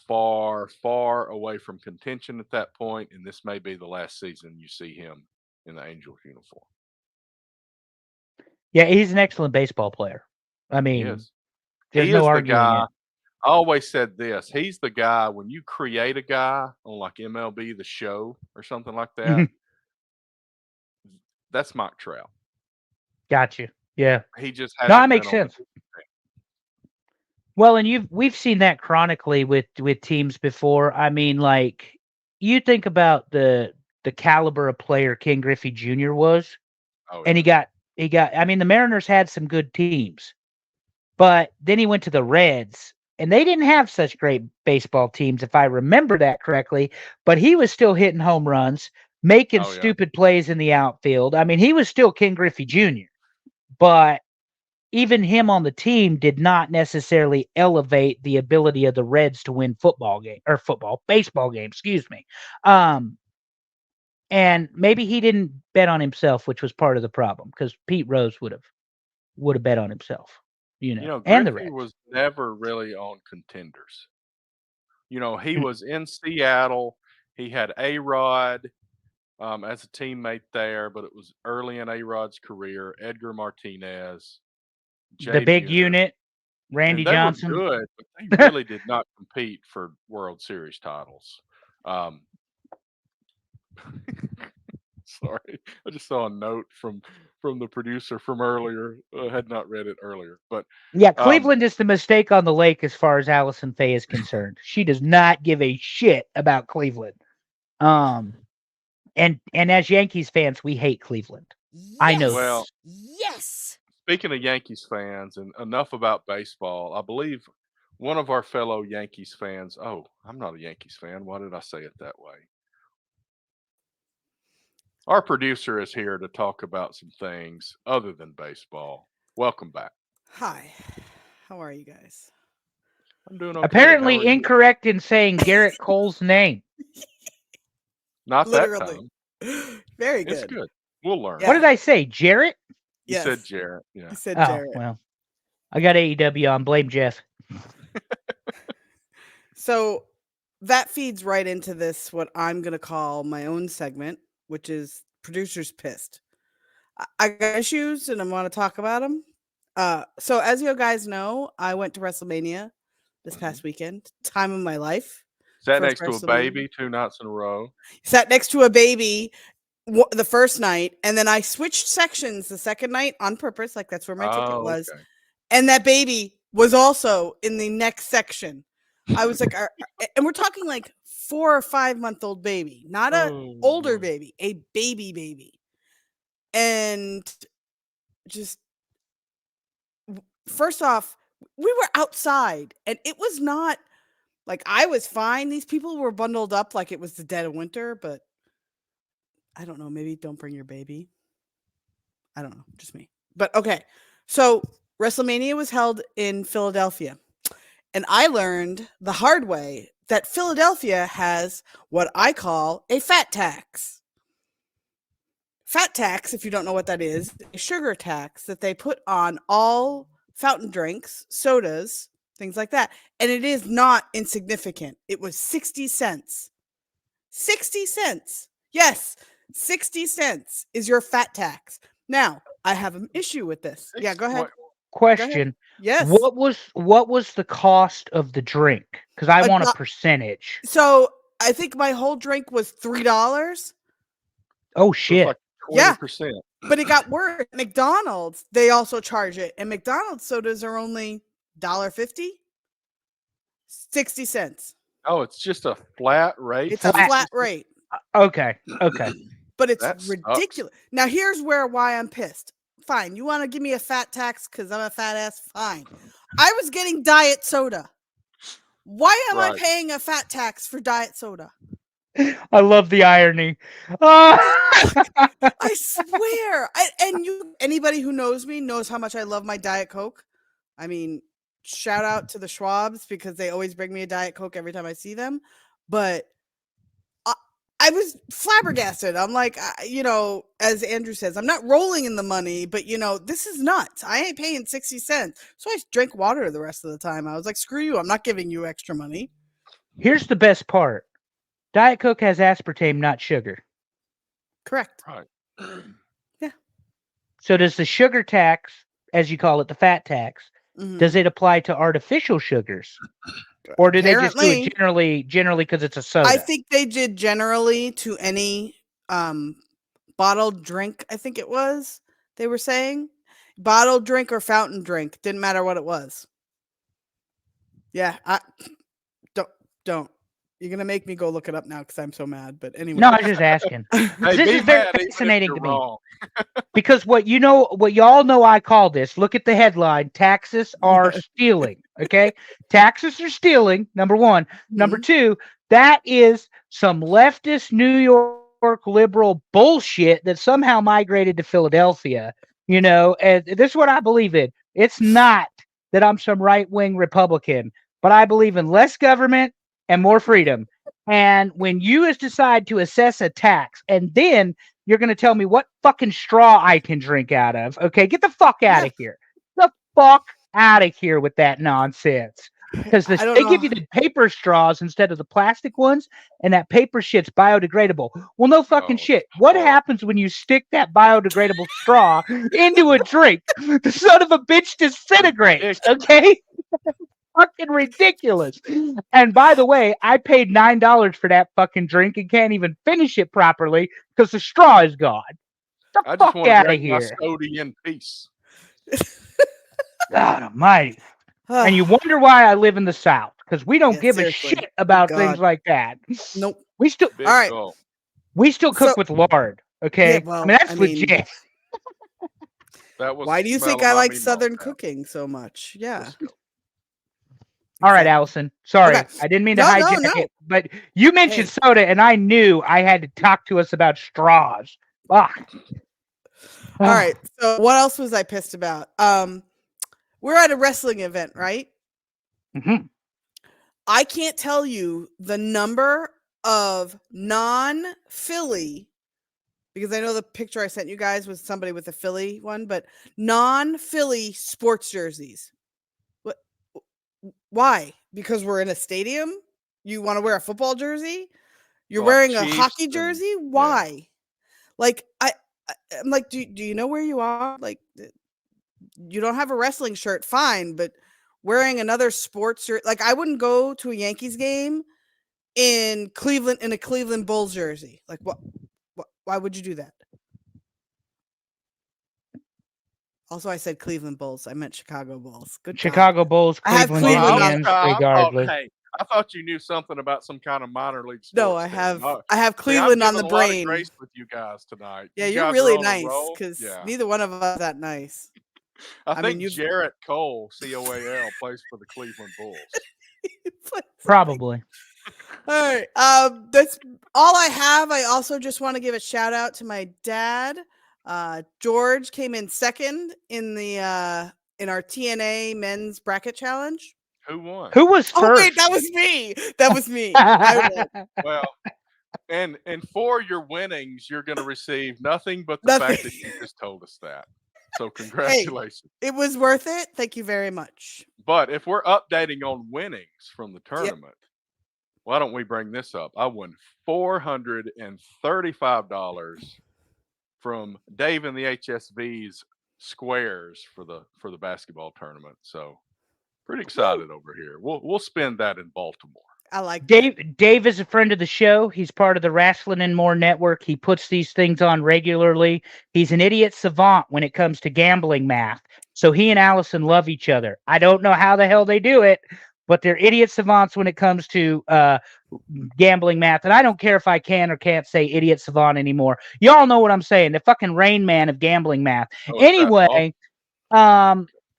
far, far away from contention at that point, and this may be the last season you see him in the Angels uniform. Yeah, he's an excellent baseball player. I mean, Yes. there's He no is the arguing guy. it. I always said this. He's the guy when you create a guy on like MLB The Show or something like that. That's Mike Trout. Got you. Yeah. He just No, hasn't that makes been on sense. Well, and we've seen that chronically with teams before. I mean, like you think about the caliber of player Ken Griffey Jr. was. Oh, and yeah. he got. I mean, the Mariners had some good teams, but then he went to the Reds, and they didn't have such great baseball teams, if I remember that correctly. But he was still hitting home runs, making Oh, yeah. stupid plays in the outfield. I mean, he was still Ken Griffey Jr., but even him on the team did not necessarily elevate the ability of the Reds to win baseball game, excuse me. And maybe he didn't bet on himself, which was part of the problem, because Pete Rose would have bet on himself, and the Griffey Reds. was never really on contenders. He Mm. was in Seattle. He had A-Rod as a teammate there, but it was early in A-Rod's career. Edgar Martinez, The Jay big Buhner, unit, Randy and they Johnson. were good, but they really did not compete for World Series titles. Sorry, I just saw a note from the producer from earlier. I had not read it earlier, but Yeah, um, Cleveland is the mistake on the lake as far as Allison Faye is concerned. She does not give a shit about Cleveland. And as Yankees fans, we hate Cleveland. I know that. well, Yes. speaking of Yankees fans, and enough about baseball, I believe one of our fellow Yankees fans. Oh, I'm not a Yankees fan. Why did I say it that way? Our producer is here to talk about some things other than baseball. Welcome back. Hi. How are you guys? I'm doing okay. How Apparently are you? incorrect in saying Garrett Cole's name. Not that Literally. time. Very It's good. good. We'll learn. Yeah. What did I say? Jarrett? You Yes. said Jarrett. Yeah. I said Oh, Jarrett. well. I got AEW on. Blame Jeff. So that feeds right into this, what I'm going to call my own segment, which is Producers Pissed. I got issues and I want to talk about them. So as you guys know, I went to WrestleMania this past weekend. Time of my life. Sat First next to a WrestleMania. baby 2 nights in a row. Sat next to a baby the first night, and then I switched sections the second night on purpose. Like that's where my ticket was. Okay. And that baby was also in the next section. I was like, and we're talking like 4 or 5 month old baby, not a older boy. baby, a baby. And just first off, we were outside and it was not like I was fine. These people were bundled up like it was the dead of winter, but I don't know. Maybe don't bring your baby. I don't know. Just me. But okay. So WrestleMania was held in Philadelphia. And I learned the hard way that Philadelphia has what I call a fat tax. Fat tax, if you don't know what that is, a sugar tax that they put on all fountain drinks, sodas, things like that. And it is not insignificant. It was 60 cents. 60 cents. Yes, 60 cents is your fat tax. Now, I have an issue with this. Yeah, go ahead. Question. Yes. What was the cost of the drink? Because I want a percentage. So I think my whole drink was $3. Oh So it's shit. like Yeah. 20%. But it got worse. McDonald's, they also charge it. And McDonald's sodas are only $1.50. 60 cents. Oh, it's just a flat rate. It's a flat rate. Okay. But it's That sucks. ridiculous. Now here's why I'm pissed. Fine. You want to give me a fat tax because I'm a fat ass? Fine. I was getting diet soda. Why am I Right. paying a fat tax for diet soda? I love the irony. I swear. Anybody who knows me knows how much I love my Diet Coke. I mean, shout out to the Schwabs because they always bring me a Diet Coke every time I see them. But I was flabbergasted. I'm like, as Andrew says, I'm not rolling in the money, but this is nuts. I ain't paying 60 cents. So I drank water the rest of the time. I was like, screw you. I'm not giving you extra money. Here's the best part. Diet Coke has aspartame, not sugar. Correct. Right. Yeah. So does the sugar tax, as you call it, the fat tax, does it apply to artificial sugars? Or do they just do it generally because it's a soda? I think they did generally to any bottled drink, I think it was. They were saying bottled drink or fountain drink. Didn't matter what it was. Yeah. Don't. You're gonna make me go look it up now because I'm so mad. But anyway, No, I was just asking. Hey, This be is very mad even if fascinating you're to me. wrong. Because what y'all know I call this, look at the headline, taxes are stealing. Okay? Taxes are stealing, number one. Number two, that is some leftist New York liberal bullshit that somehow migrated to Philadelphia. And this is what I believe in. It's not that I'm some right-wing Republican, but I believe in less government and more freedom. And when you decide to assess a tax and then you're going to tell me what fucking straw I can drink out of. Okay, get the fuck out of here. The fuck out of here with that nonsense. Because I don't they know. give you the paper straws instead of the plastic ones, and that paper shit's biodegradable. Well, no fucking Oh, shit. What horrible. happens when you stick that biodegradable straw into a drink? The son of a bitch disintegrates, okay? Fucking ridiculous. And by the way, I paid $9 for that fucking drink and can't even finish it properly because the straw is gone. Get I the just fuck want to out of drink my here. soda in peace. God almighty. And you wonder why I live in the South, because we don't Yeah, give seriously. a shit about God. things like that. Nope. We still Big All right. gulp. cook So- with lard. Okay. Yeah, well, I mean, that's I mean, legit. That was Why do you think smelling I my like meatball Southern now. cooking so much? Yeah. Let's go. All right, Exactly. Allison. Sorry, Okay. I didn't mean to No, hijack no. it, but you mentioned Hey. soda, and I knew I had to talk to us about straws. Fuck. All right. So what else was I pissed about? We're at a wrestling event, right? Mhm. I can't tell you the number of non-Philly, because I know the picture I sent you guys was somebody with a Philly one, but non-Philly sports jerseys. What? Why? Because we're in a stadium? You want to wear a football jersey? You're Like wearing a Chiefs hockey and- jersey? Why? Like I'm like, do you know where you are? Like, you don't have a wrestling shirt, fine, but wearing another sports shirt, like I wouldn't go to a Yankees game in Cleveland in a Cleveland Bulls jersey. Like, what? Why would you do that? Also, I said Cleveland Bulls. I meant Chicago Bulls. Good job. Chicago Bulls, I have Cleveland Cleveland on- Indians, I thought, regardless. hey, I thought you knew something about some kind of minor league sports. No, I team. have No. I have See, I'm Cleveland on the giving a lot of brain. grace with you guys tonight. Yeah, You you're guys are really on a nice roll. because Yeah. neither one of us is that nice. I mean, think you've- Jarrett Cole, COAL, plays for the Cleveland Bulls. Probably. All right. That's all I have. I also just want to give a shout out to my dad. George came in second in the in our TNA men's bracket challenge. Who won? Who was Oh first? wait, that was me. That was me. I won. Well, and for your winnings, you're going to receive nothing but the fact that you just told us that. So congratulations. It was worth it. Thank you very much. But if we're updating on winnings from the tournament, why don't we bring this up? I won $435 from Dave and the HSV's squares for the basketball tournament. So pretty excited over here. We'll spend that in Baltimore. I like that. Dave is a friend of the show. He's part of the Wrestling and More Network. He puts these things on regularly. He's an idiot savant when it comes to gambling math. So he and Allison love each other. I don't know how the hell they do it, but they're idiot savants when it comes to gambling math. And I don't care if I can or can't say idiot savant anymore. Y'all know what I'm saying. The fucking Rain Man of gambling math. Oh, is that Anyway,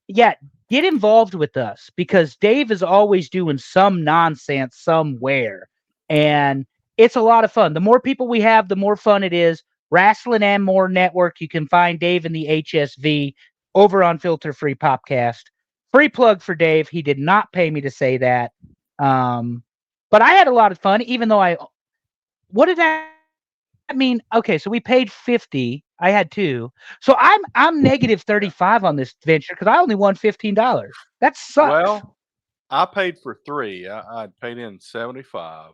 yeah, get involved with us because Dave is always doing some nonsense somewhere. And it's a lot of fun. The more people we have, the more fun it is. Wrestling and More Network. You can find Dave in the HSV over on Filter Free Popcast. Free plug for Dave. He did not pay me to say that. But I had a lot of fun, even though what did that mean? Okay, so we paid 50. I had 2. So I'm negative 35 on this venture because I only won $15. That sucks. Well, I paid for 3. I paid in 75.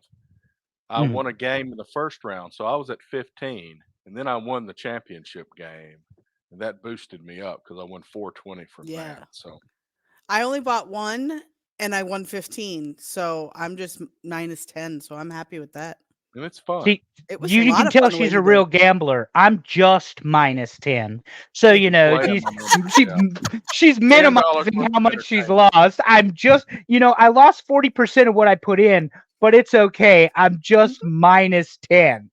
I won a game in the first round, so I was at 15, and then I won the championship game, and that boosted me up because I won 420 from that. So I only bought 1 and I won 15. So I'm just minus 10. So I'm happy with that. and it's fun. See, It was you a lot can of tell fun she's waiting a real gambler. I'm just minus 10. So, Yeah, Play 'em on the- she's minimizing worth how of much she's entertainment. lost. I'm just, I lost 40% of what I put in, but it's okay. I'm just minus 10.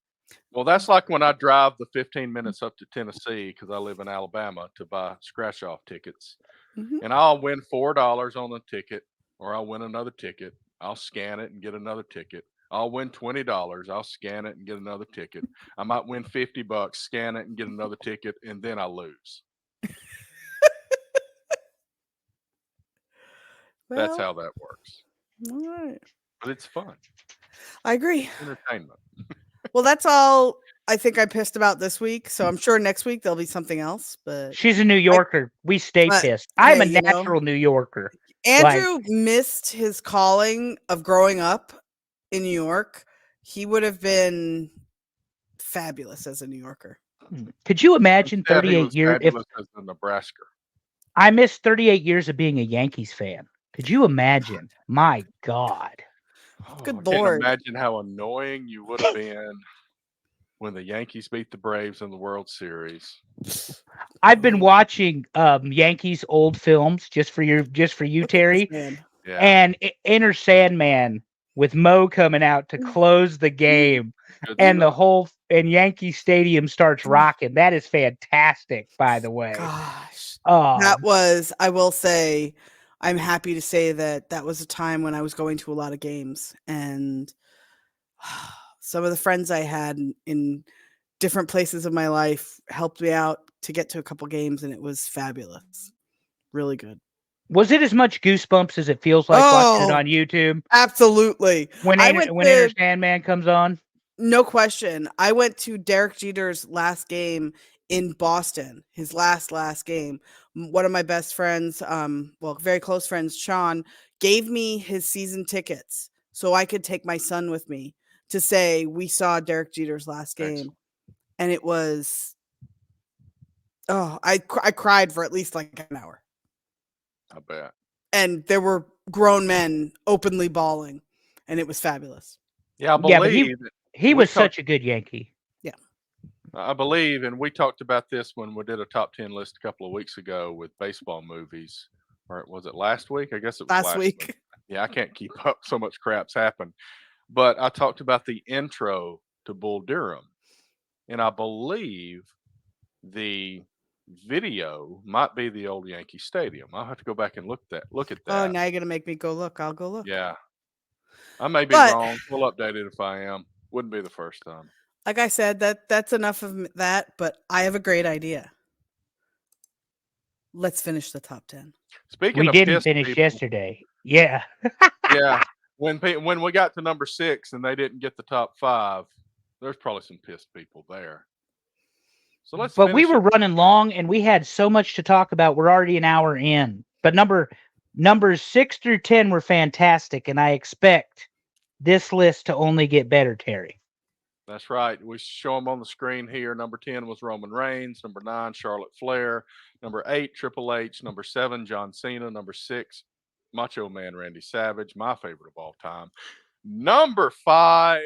Well, that's like when I drive the 15 minutes up to Tennessee because I live in Alabama to buy scratch off tickets. Mhm. And I'll win $4 on the ticket, or I'll win another ticket. I'll scan it and get another ticket. I'll win $20. I'll scan it and get another ticket. I might win $50, scan it and get another ticket, and then I lose. That's Well, how that works. all right. But it's fun. I agree. Entertainment. Well, that's all I think I pissed about this week. So I'm sure next week there'll be something else. But She's a New Yorker. We stay but, pissed. I'm hey, a you know, natural New Yorker. Andrew missed his calling of growing up in New York. He would have been fabulous as a New Yorker. Could you imagine Instead, he 38 was years? If fabulous as a Nebraska. I missed 38 years of being a Yankees fan. Could you imagine? My God. Good I can't Lord. imagine how annoying you would have been when the Yankees beat the Braves in the World Series. I've been watching Yankees old films just for you, Look at this Terry, man. Yeah. and Enter Sandman with Mo coming out to close the game, Good and the stuff. whole Yankee Stadium starts rocking. That is fantastic, by the way. Gosh. Um, That was, I will say, I'm happy to say that was a time when I was going to a lot of games, and some of the friends I had in different places of my life helped me out to get to a couple games, and it was fabulous. Really good. was it as much goosebumps as it feels like watching it Oh, on YouTube absolutely. when I Enter, went when Enter to, Sandman comes on? no question, I went to Derek Jeter's last game in Boston, his last game. One of my best friends, well, very close friends, Sean, gave me his season tickets so I could take my son with me to say we saw Derek Jeter's last game. Excellent. And it was, I cried for at least like an hour. I bet. And there were grown men openly bawling, and it was fabulous. Yeah, I Yeah, but believe he we was talked- such a good Yankee. I believe, and we talked about this when we did a top 10 list a couple of weeks ago with baseball movies. Or was it last week? I guess it was Last week. Yeah, I can't keep up. So much crap's happened. But I talked about the intro to Bull Durham. And I believe the video might be the old Yankee Stadium. I'll have to go back and look at that. Oh, now you're gonna make me go look. I'll go look. Yeah. I may be But- wrong. We'll update it if I am. Wouldn't be the first time. Like I said, that's enough of that, but I have a great idea. Let's finish the top 10. Speaking We of didn't pissed finish people, yesterday. Yeah. yeah. When we got to number 6 and they didn't get the top 5, there's probably some pissed people there. So let's. But we finish were it. running long and we had so much to talk about. We're already an hour in. But numbers 6 through 10 were fantastic, and I expect this list to only get better, Terry. That's right. We show them on the screen here. Number 10 was Roman Reigns. Number 9, Charlotte Flair. Number 8, Triple H. Number 7, John Cena. Number 6, Macho Man Randy Savage, my favorite of all time. Number 5,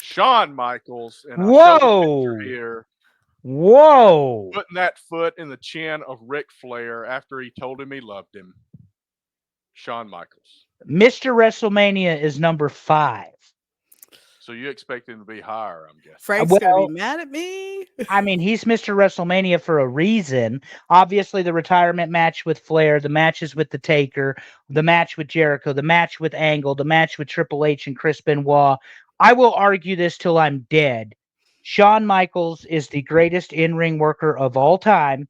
Shawn Michaels. And I show the Whoa. picture here, Whoa. putting that foot in the chin of Ric Flair after he told him he loved him. Shawn Michaels. Mr. WrestleMania is number 5. So you expect him to be higher, I'm guessing. Frank's Well- gonna be mad at me. I mean, he's Mr. WrestleMania for a reason. Obviously, the retirement match with Flair, the matches with The Taker, the match with Jericho, the match with Angle, the match with Triple H and Chris Benoit. I will argue this till I'm dead. Shawn Michaels is the greatest in-ring worker of all time,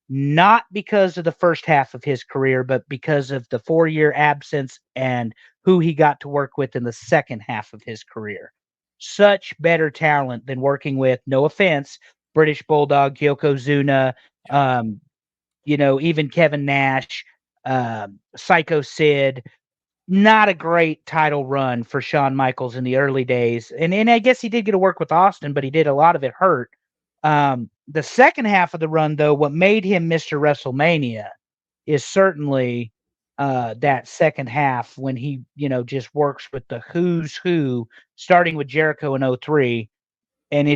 not because of the first half of his career, but because of the 4-year absence and who he got to work with in the second half of his career. Such better talent than working with, no offense, British Bulldog, Yokozuna, even Kevin Nash, Psycho Sid. Not a great title run for Shawn Michaels in the early days. And I guess he did get to work with Austin, but he did a lot of it hurt. The second half of the run, though, what made him Mr. WrestleMania is certainly that second half when he, just works with the who's who, starting with Jericho in 03, and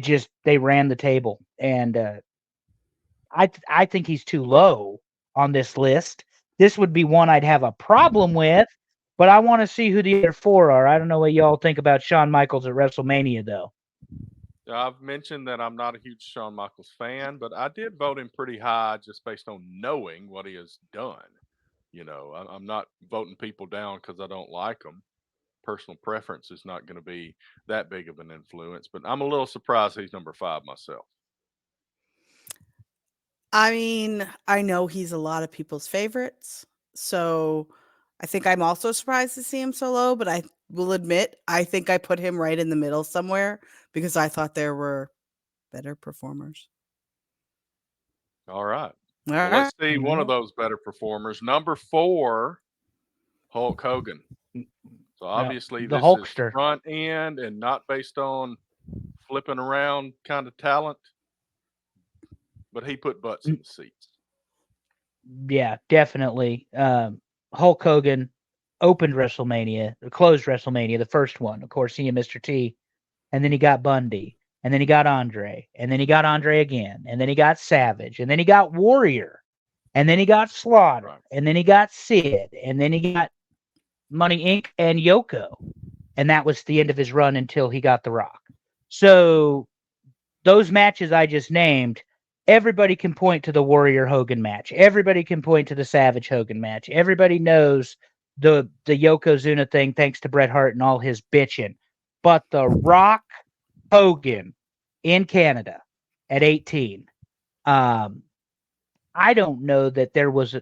they ran the table. And I think he's too low on this list. This would be one I'd have a problem with, But I want to see who the other 4 are. I don't know what y'all think about Shawn Michaels at WrestleMania, though. I've mentioned that I'm not a huge Shawn Michaels fan, but I did vote him pretty high just based on knowing what he has done. I'm not voting people down because I don't like them. Personal preference is not going to be that big of an influence, but I'm a little surprised he's number 5 myself. I mean, I know he's a lot of people's favorites, so I think I'm also surprised to see him so low, but I will admit, I think I put him right in the middle somewhere because I thought there were better performers. All right. All Well, let's right. see one of those better performers. Number 4, Hulk Hogan. So obviously the this Hulkster. is front end and not based on flipping around kind of talent, but he put butts in the seats. Yeah, definitely. Hulk Hogan opened WrestleMania, or closed WrestleMania, the first one. Of course, he and Mr. T. And then he got Bundy. And then he got Andre. And then he got Andre again. And then he got Savage. And then he got Warrior. And then he got Slaughter. Right. And then he got Sid. And then he got Money Inc. and Yoko. And that was the end of his run until he got The Rock. So those matches I just named, everybody can point to the Warrior Hogan match. Everybody can point to the Savage Hogan match. Everybody knows the Yokozuna thing thanks to Bret Hart and all his bitching. But The Rock Hogan in Canada at 18, I don't know that there was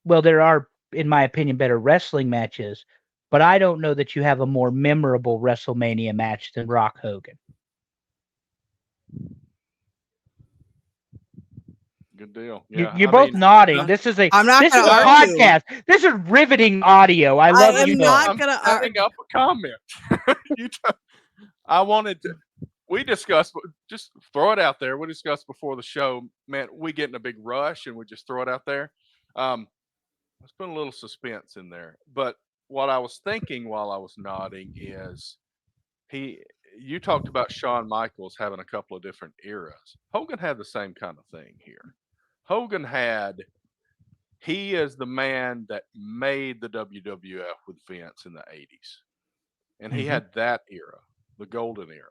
there are, in my opinion, better wrestling matches, but I don't know that you have a more memorable WrestleMania match than Rock Hogan. Good deal. Yeah, You're both nodding. This is a I'm not this is a gonna argue. podcast. This is riveting audio. I love am you. not I'm gonna setting up a comment. I wanted to. We discussed. Just throw it out there. We discussed before the show. Man, we get in a big rush and we just throw it out there. Let's put a little suspense in there. But what I was thinking while I was nodding is you talked about Shawn Michaels having a couple of different eras. Hogan had the same kind of thing here. He is the man that made the WWF with Vince in the 80s. And he had that era, the golden era.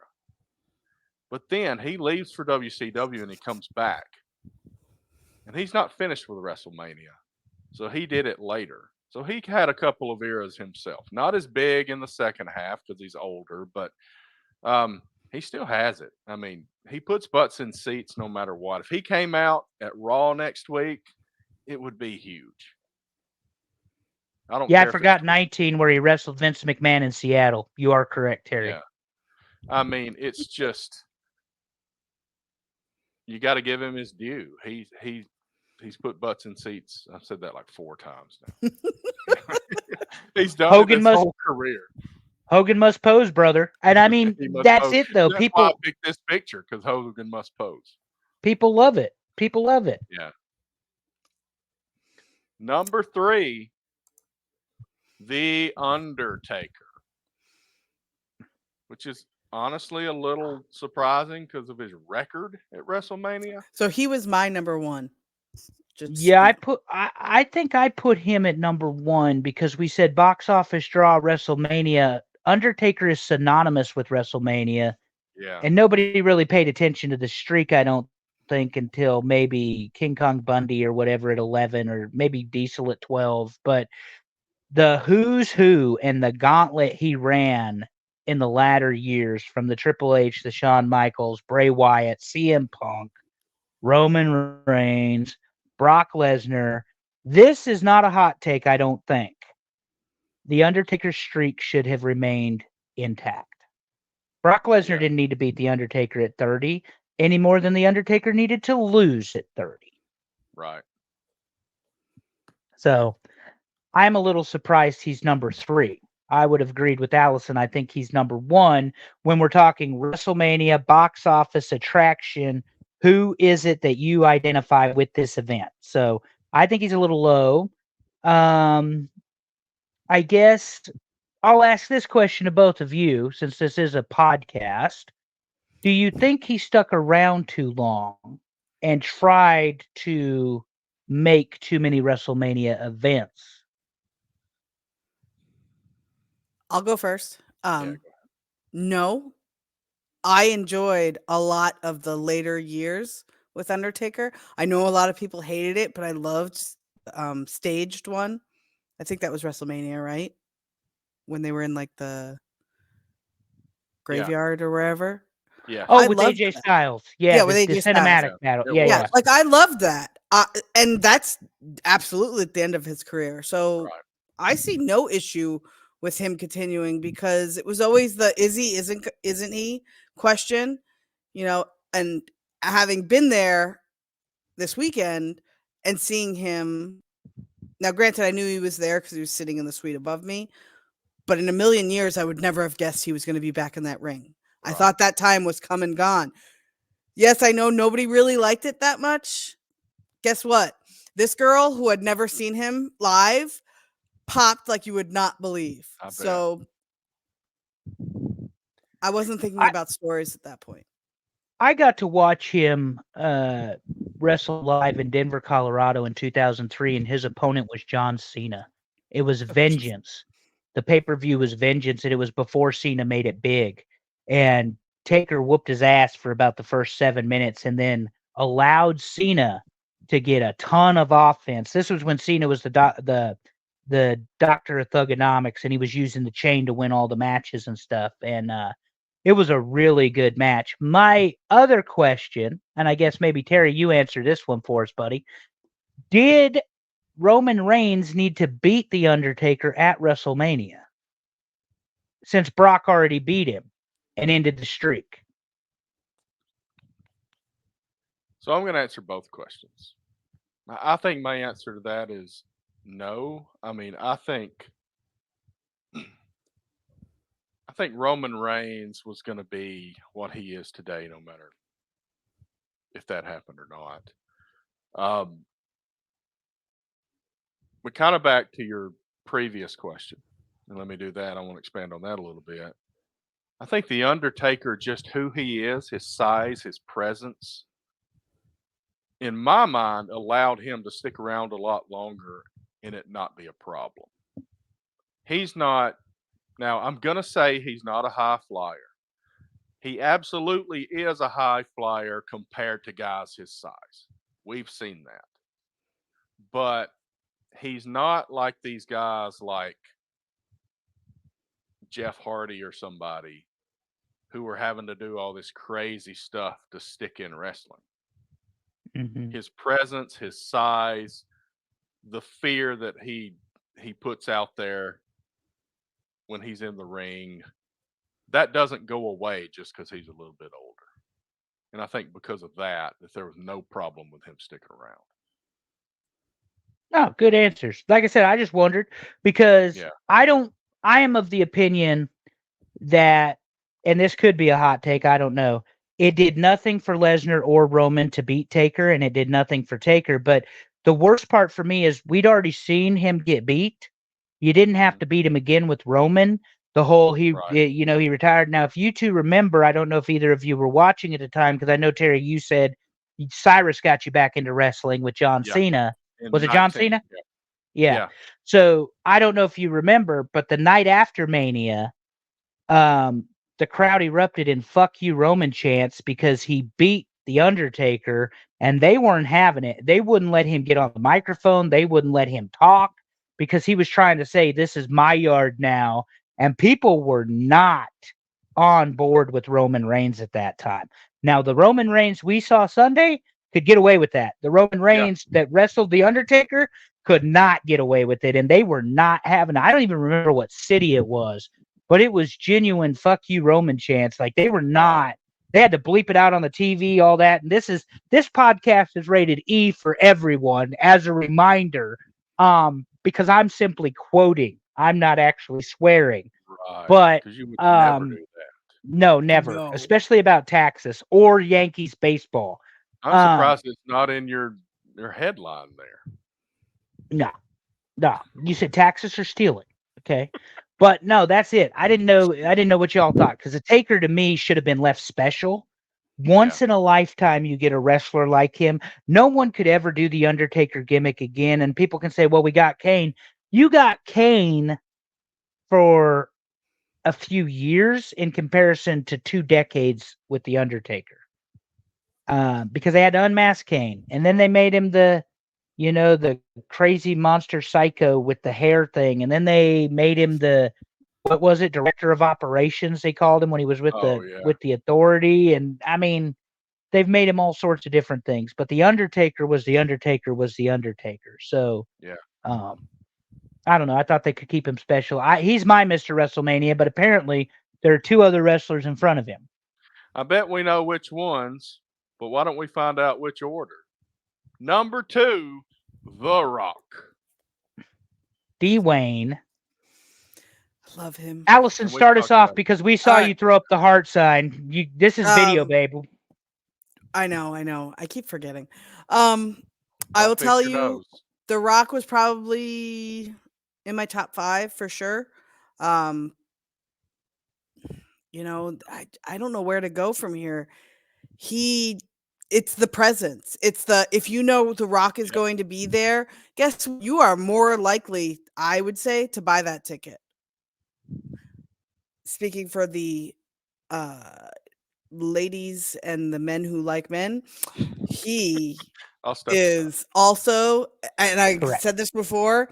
But then he leaves for WCW and he comes back. And he's not finished with WrestleMania. So he did it later. So he had a couple of eras himself. Not as big in the second half because he's older, but he still has it. I mean, he puts butts in seats no matter what. If he came out at Raw next week, it would be huge. I don't care. Yeah, I forgot 19 where he wrestled Vince McMahon in Seattle. You are correct, Terry. Yeah. I mean, it's just you got to give him his due. He's put butts in seats. I've said that like 4 times now. He's done Hogan his whole career. Hogan must pose, brother. And I mean, that's pose. It, though. That's why I picked this picture, because Hogan must pose. People love it. People love it. Yeah. Number 3, The Undertaker, which is honestly a little surprising because of his record at WrestleMania. So he was my number 1. I think I put him at number 1 because we said box office draw WrestleMania. Undertaker is synonymous with WrestleMania. Yeah. And nobody really paid attention to the streak, I don't think, until maybe King Kong Bundy or whatever at 11, or maybe Diesel at 12. But the who's who and the gauntlet he ran in the latter years, from the Triple H, the Shawn Michaels, Bray Wyatt, CM Punk, Roman Reigns, Brock Lesnar. This is not a hot take, I don't think. The Undertaker's streak should have remained intact. Brock Lesnar didn't need to beat The Undertaker at 30 any more than The Undertaker needed to lose at 30. Right. So I'm a little surprised he's number 3. I would have agreed with Allison. I think he's number 1 when we're talking WrestleMania, box office, attraction. Who is it that you identify with this event? So I think he's a little low. I guess I'll ask this question to both of you, since this is a podcast. Do you think he stuck around too long and tried to make too many WrestleMania events? I'll go first. Yeah, go No, I enjoyed a lot of the later years with Undertaker. I know a lot of people hated it, but I loved staged one. I think that was WrestleMania, right? When they were in like the yeah, graveyard or wherever. yeah, Oh, I with loved AJ that. Styles. Yeah, Yeah, with the AJ Styles. cinematic yeah. battle. It Yeah, Yeah, yeah. was like I loved that. And that's absolutely at the end of his career. So right. I see no issue with him continuing because it was always the is he isn't he question, you know, and having been there this weekend and seeing him now granted I knew he was there cuz he was sitting in the suite above me, but in a million years I would never have guessed he was going to be back in that ring. I Right. thought that time was come and gone. Yes, I know nobody really liked it that much. Guess what? This girl who had never seen him live popped like you would not believe. I bet. So I wasn't thinking about stories at that point. I got to watch him wrestle live in Denver, Colorado in 2003, and his opponent was John Cena. It was Vengeance. The pay-per-view was Vengeance, and it was before Cena made it big. And Taker whooped his ass for about the first 7 minutes and then allowed Cena to get a ton of offense. This was when Cena was the doctor of thugonomics, and he was using the chain to win all the matches and stuff. And it was a really good match. My other question, and I guess maybe Terry, you answer this one for us, buddy. Did Roman Reigns need to beat The Undertaker at WrestleMania? Since Brock already beat him and ended the streak. So I'm going to answer both questions. I think my answer to that is no. I mean, I think Roman Reigns was going to be what he is today, no matter if that happened or not. But kind of back to your previous question, and let me do that. I want to expand on that a little bit. I think the Undertaker, just who he is, his size, his presence, in my mind, allowed him to stick around a lot longer and it not be a problem. He's not. Now, I'm going to say he's not a high flyer. He absolutely is a high flyer compared to guys his size. We've seen that. But he's not like these guys like Jeff Hardy or somebody who are having to do all this crazy stuff to stick in wrestling. Mm-hmm. His presence, his size, the fear that he puts out there when he's in the ring, that doesn't go away just because he's a little bit older. And I think because of that there was no problem with him sticking around. Oh, good answers. Like I said, I just wondered because Yeah. I am of the opinion that, and this could be a hot take, I don't know. It did nothing for Lesnar or Roman to beat Taker, and it did nothing for Taker. But the worst part for me is we'd already seen him get beat. You didn't have to beat him again with Roman. The whole he retired. Now, if you two remember, I don't know if either of you were watching at the time, because I know, Terry, you said Cyrus got you back into wrestling with John Yeah. Cena. In Was it John 19, Cena? Yeah. Yeah. Yeah. So I don't know if you remember, but the night after Mania, the crowd erupted in "fuck you Roman" chants because he beat the Undertaker, and they weren't having it. They wouldn't let him get on the microphone. They wouldn't let him talk because he was trying to say, "This is my yard now," and people were not on board with Roman Reigns at that time. Now, the Roman Reigns we saw Sunday could get away with that. The Roman Reigns that wrestled the Undertaker could not get away with it, and they were not having it. I don't even remember what city it was, but it was genuine "fuck you Roman" chants. Like they were not. They had to bleep it out on the TV, all that. And this podcast is rated E for everyone as a reminder, because I'm simply quoting. I'm not actually swearing. Right. But Because you would never do that. no, never, No. especially about Texas or Yankees baseball. I'm surprised it's not in your headline there. No. You said taxes or stealing. Okay. But no, that's it. I didn't know what y'all thought, because the Taker to me should have been left special. Once in a lifetime, you get a wrestler like him. No one could ever do the Undertaker gimmick again. And people can say, well, we got Kane. You got Kane for a few years in comparison to 2 decades with The Undertaker. Because they had to unmask Kane, and then they made him the crazy monster psycho with the hair thing, and then they made him the, what was it, director of operations, they called him when he was with Oh, yeah. the Authority, and I mean, they've made him all sorts of different things, but The Undertaker was The Undertaker was The Undertaker. So, Yeah. I don't know. I thought they could keep him special. He's my Mr. WrestleMania, but apparently there are 2 other wrestlers in front of him. I bet we know which ones, but why don't we find out which order? Number 2, The Rock. Dwayne. I love him. Allison, And we start us talked off about it. because we saw Alright. you throw up the heart sign. This is video, babe. I know. I keep forgetting. I will Don't tell fix your you, nose. The Rock was probably in my top 5 for sure. I don't know where to go from here. It's the presence. It's the, if you know The Rock is Yep. going to be there, guess what? You are more likely, I would say, to buy that ticket. Speaking for the ladies and the men who like men, he I'll step aside. is also, and I Correct. said this before,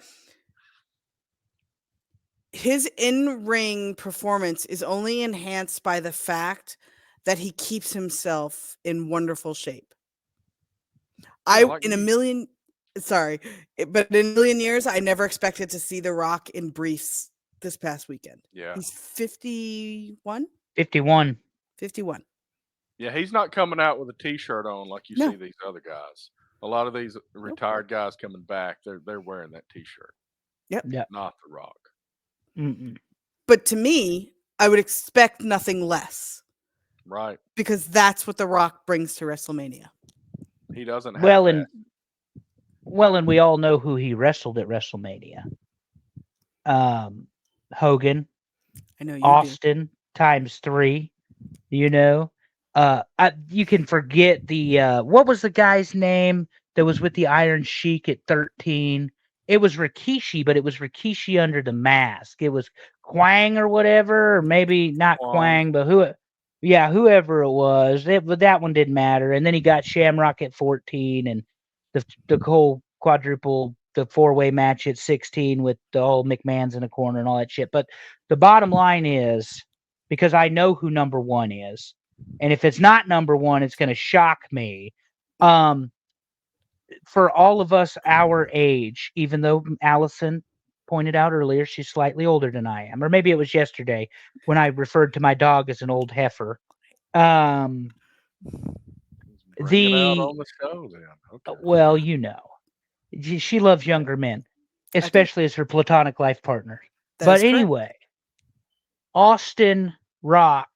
his in-ring performance is only enhanced by the fact that he keeps himself in wonderful shape. like In a me. million, sorry, but in a million years, I never expected to see The Rock in briefs this past weekend. Yeah. He's 51? 51. 51. Yeah, he's not coming out with a T-shirt on like you No. see these other guys. A lot of these retired guys coming back, they're wearing that T-shirt. Yep. Not The Rock. Mm-mm. But to me, I would expect nothing less Right. because that's what The Rock brings to WrestleMania. He doesn't have Well, that. and we all know who he wrestled at WrestleMania. Hogan, I know you Austin times 3. You can forget the what was the guy's name that was with the Iron Sheik at 13? It was Rikishi, but it was Rikishi under the mask. It was Quang or whatever, or maybe not Quang, but whoever it was. But that one didn't matter. And then he got Shamrock at 14, and the whole quadruple, the 4-way match at 16 with the whole McMahon's in the corner and all that shit. But the bottom line is, because I know who number 1 is, and if it's not number 1, it's going to shock me. For all of us our age, even though Allison pointed out earlier she's slightly older than I am, or maybe it was yesterday when I referred to my dog as an old heifer. Bring it out on the show then. Okay. Well, she loves younger men, especially as her platonic life partner. But anyway, Austin Rock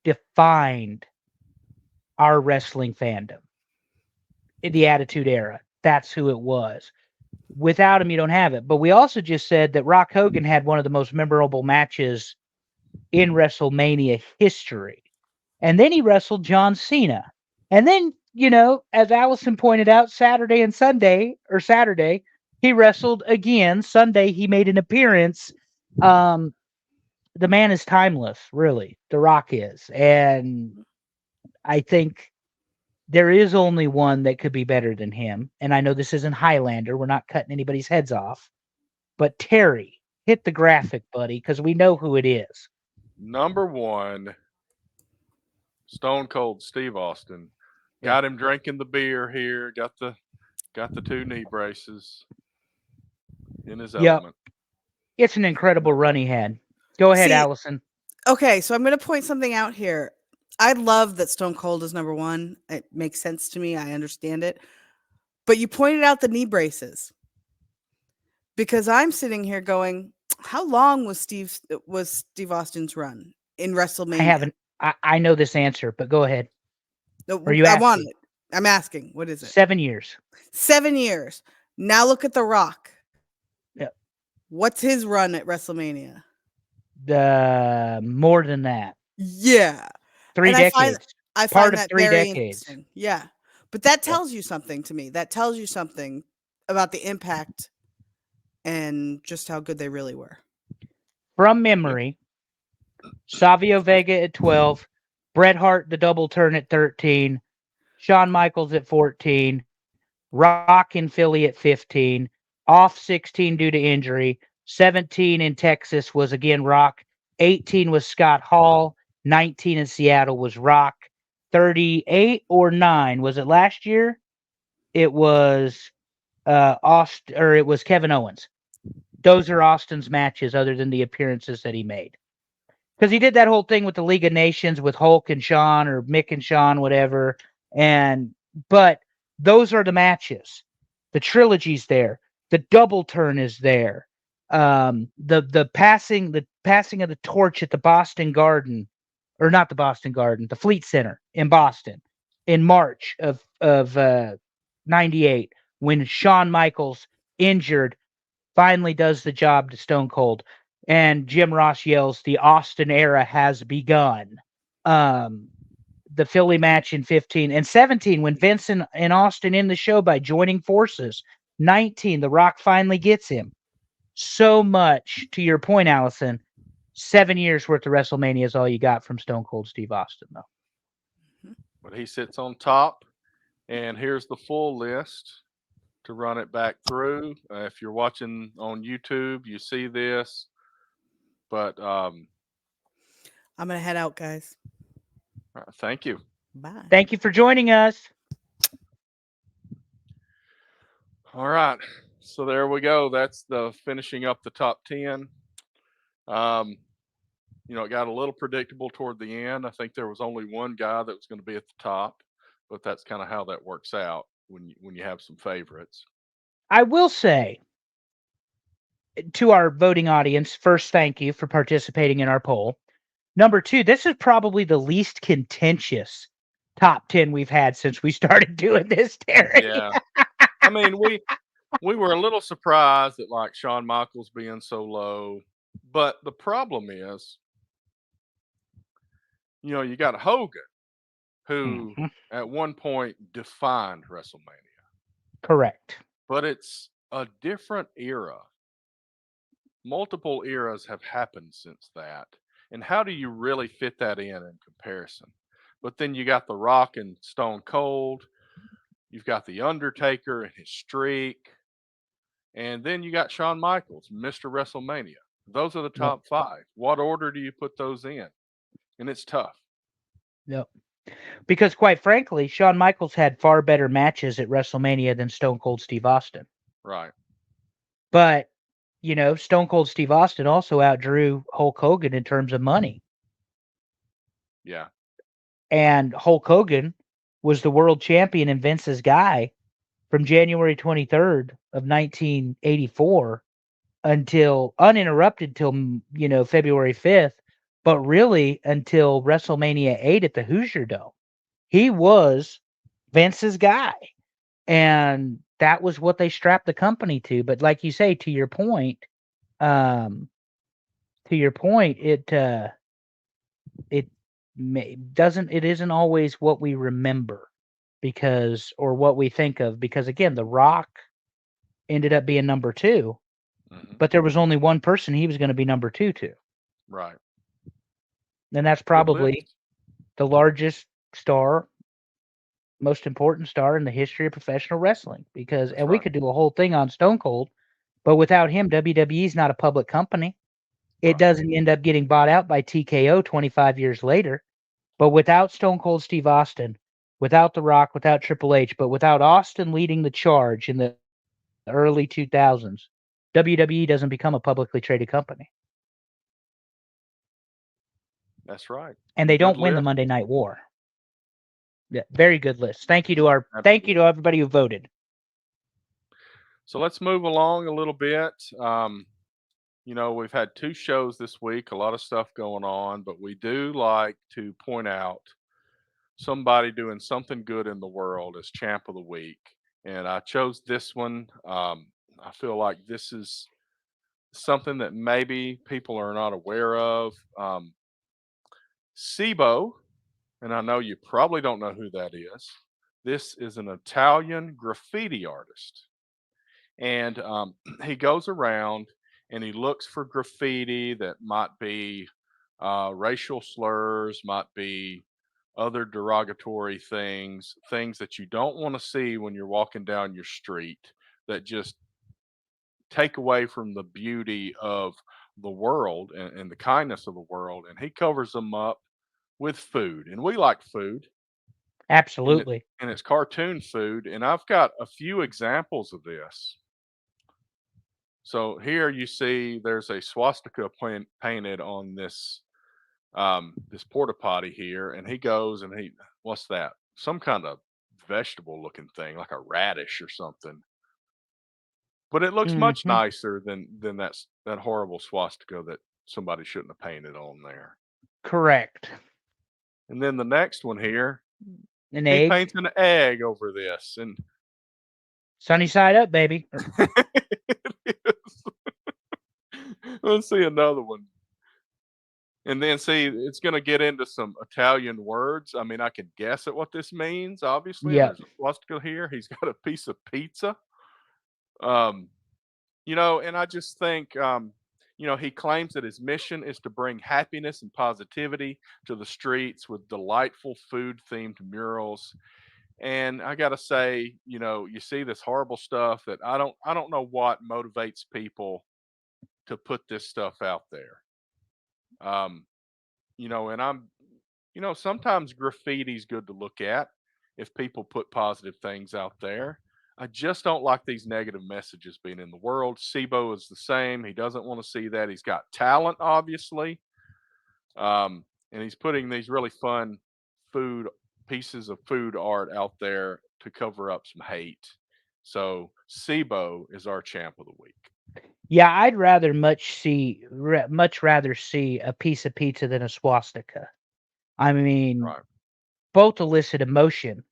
defined our wrestling fandom in the Attitude Era. That's who it was. Without him, you don't have it. But we also just said that Rock Hogan had one of the most memorable matches in WrestleMania history. And then he wrestled John Cena. And then, as Allison pointed out, Saturday, he wrestled again. Sunday, he made an appearance. The man is timeless, really. The Rock is. And I think there is only one that could be better than him. And I know this isn't Highlander. We're not cutting anybody's heads off. But Terry, hit the graphic, buddy, because we know who it is. Number 1, Stone Cold Steve Austin. Got him drinking the beer here. Got the 2 knee braces in his element. It's an incredible run he had. Go ahead, Allison. Okay, so I'm going to point something out here. I love that Stone Cold is number 1. It makes sense to me. I understand it. But you pointed out the knee braces. Because I'm sitting here going, how long was Steve Austin's run in WrestleMania? I know this answer, but go ahead. No, Are you asking? want it. I'm asking. What is it? 7 years. 7 years. Now look at The Rock. Yep. What's his run at WrestleMania? More than that. Yeah. 3 decades. I Part find of that 3 very decades. interesting. Yeah. But that tells you something to me. That tells you something about the impact and just how good they really were. From memory, Savio Vega at 12, Bret Hart the double turn at 13, Shawn Michaels at 14, Rock in Philly at 15, off 16 due to injury, 17 in Texas was again Rock, 18 was Scott Hall, 19 in Seattle was Rock, 38 or 9 was it last year? It was Austin, or it was Kevin Owens. Those are Austin's matches other than the appearances that he made. Because he did that whole thing with the League of Nations with Hulk and Sean or Mick and Sean, whatever. But those are the matches. The trilogy's there. The double turn is there. The passing of the torch at the Boston Garden, or not the Boston Garden, the Fleet Center in Boston in March of '98 when Shawn Michaels, injured, finally does the job to Stone Cold, and Jim Ross yells, "The Austin era has begun." The Philly match in 15 and 17 when Vince and Austin end the show by joining forces. 19, The Rock finally gets him. So much, to your point, Allison, 7 years worth of WrestleMania is all you got from Stone Cold Steve Austin, though. But he sits on top, and here's the full list to run it back through. If you're watching on YouTube, you see this. But I'm gonna head out, guys. thank you. Bye. Thank you for joining us. All right. So there we go. That's the finishing up the top 10. It got a little predictable toward the end. I think there was only one guy that was going to be at the top, but that's kind of how that works out when you have some favorites. I will say to our voting audience, first, thank you for participating in our poll. Number 2, this is probably the least contentious top 10 we've had since we started doing this, Terry. Yeah. I mean, we were a little surprised at like Shawn Michaels being so low, but the problem is, you got Hogan, who at one point defined WrestleMania. Correct. But it's a different era. Multiple eras have happened since that. And how do you really fit that in comparison? But then you got The Rock and Stone Cold. You've got The Undertaker and his streak. And then you got Shawn Michaels, Mr. WrestleMania. Those are the top 5. What order do you put those in? And it's tough. Yep. Because quite frankly, Shawn Michaels had far better matches at WrestleMania than Stone Cold Steve Austin. Right. But, Stone Cold Steve Austin also outdrew Hulk Hogan in terms of money. Yeah. And Hulk Hogan was the world champion and Vince's guy from January 23rd of 1984 until uninterrupted till, February 5th, but really until WrestleMania 8 at the Hoosier Dome. He was Vince's guy. And that was what they strapped the company to. But like you say, to your point, it isn't always what we remember or what we think of, because again, The Rock ended up being number 2, but there was only one person he was going to be number 2 to. Right. And that's probably the largest star, most important star in the history of professional wrestling, we could do a whole thing on Stone Cold, but without him, WWE is not a public company. It doesn't end up getting bought out by TKO 25 years later. But without Stone Cold Steve Austin, without The Rock, without Triple H, but without Austin leading the charge in the early 2000s, WWE doesn't become a publicly traded company. That's right. And they don't win the Monday Night War. Yeah, very good list. Thank you to everybody who voted. So let's move along a little bit. We've had 2 shows this week, a lot of stuff going on, but we do like to point out somebody doing something good in the world as champ of the week. And I chose this one. I feel like this is something that maybe people are not aware of. SIBO, and I know you probably don't know who that is. This is an Italian graffiti artist. And he goes around and he looks for graffiti that might be Racial slurs, might be other derogatory things, things that you don't want to see when you're walking down your street that just take away from the beauty of the world and the kindness of the world. And he covers them up with food. And we like food. Absolutely. And it's cartoon food. And I've got a few examples of this. So here you see there's a swastika painted on this this porta potty here, and he goes and what's that? Some kind of vegetable looking thing, like a radish or something. But it looks much Mhm. nicer than that horrible swastika that somebody shouldn't have painted on there. Correct. And then the next one here, An he egg. paints an egg over this, and Sunny side up, baby. it is. Let's see another one. And then see, it's going to get into some Italian words. I mean, I can guess at what this means, obviously. And Yeah. there's a swastika here. He's got a piece of pizza. And I just think, he claims that his mission is to bring happiness and positivity to the streets with delightful food themed murals. And I got to say, you see this horrible stuff that I don't know what motivates people to put this stuff out there. And sometimes graffiti's good to look at if people put positive things out there. I just don't like these negative messages being in the world. Sibo is the same. He doesn't want to see that. He's got talent, obviously. And he's putting these really fun pieces of food art out there to cover up some hate. So Sibo is our champ of the week. Yeah, I'd rather much rather see a piece of pizza than a swastika. I mean, Right. both elicit emotion,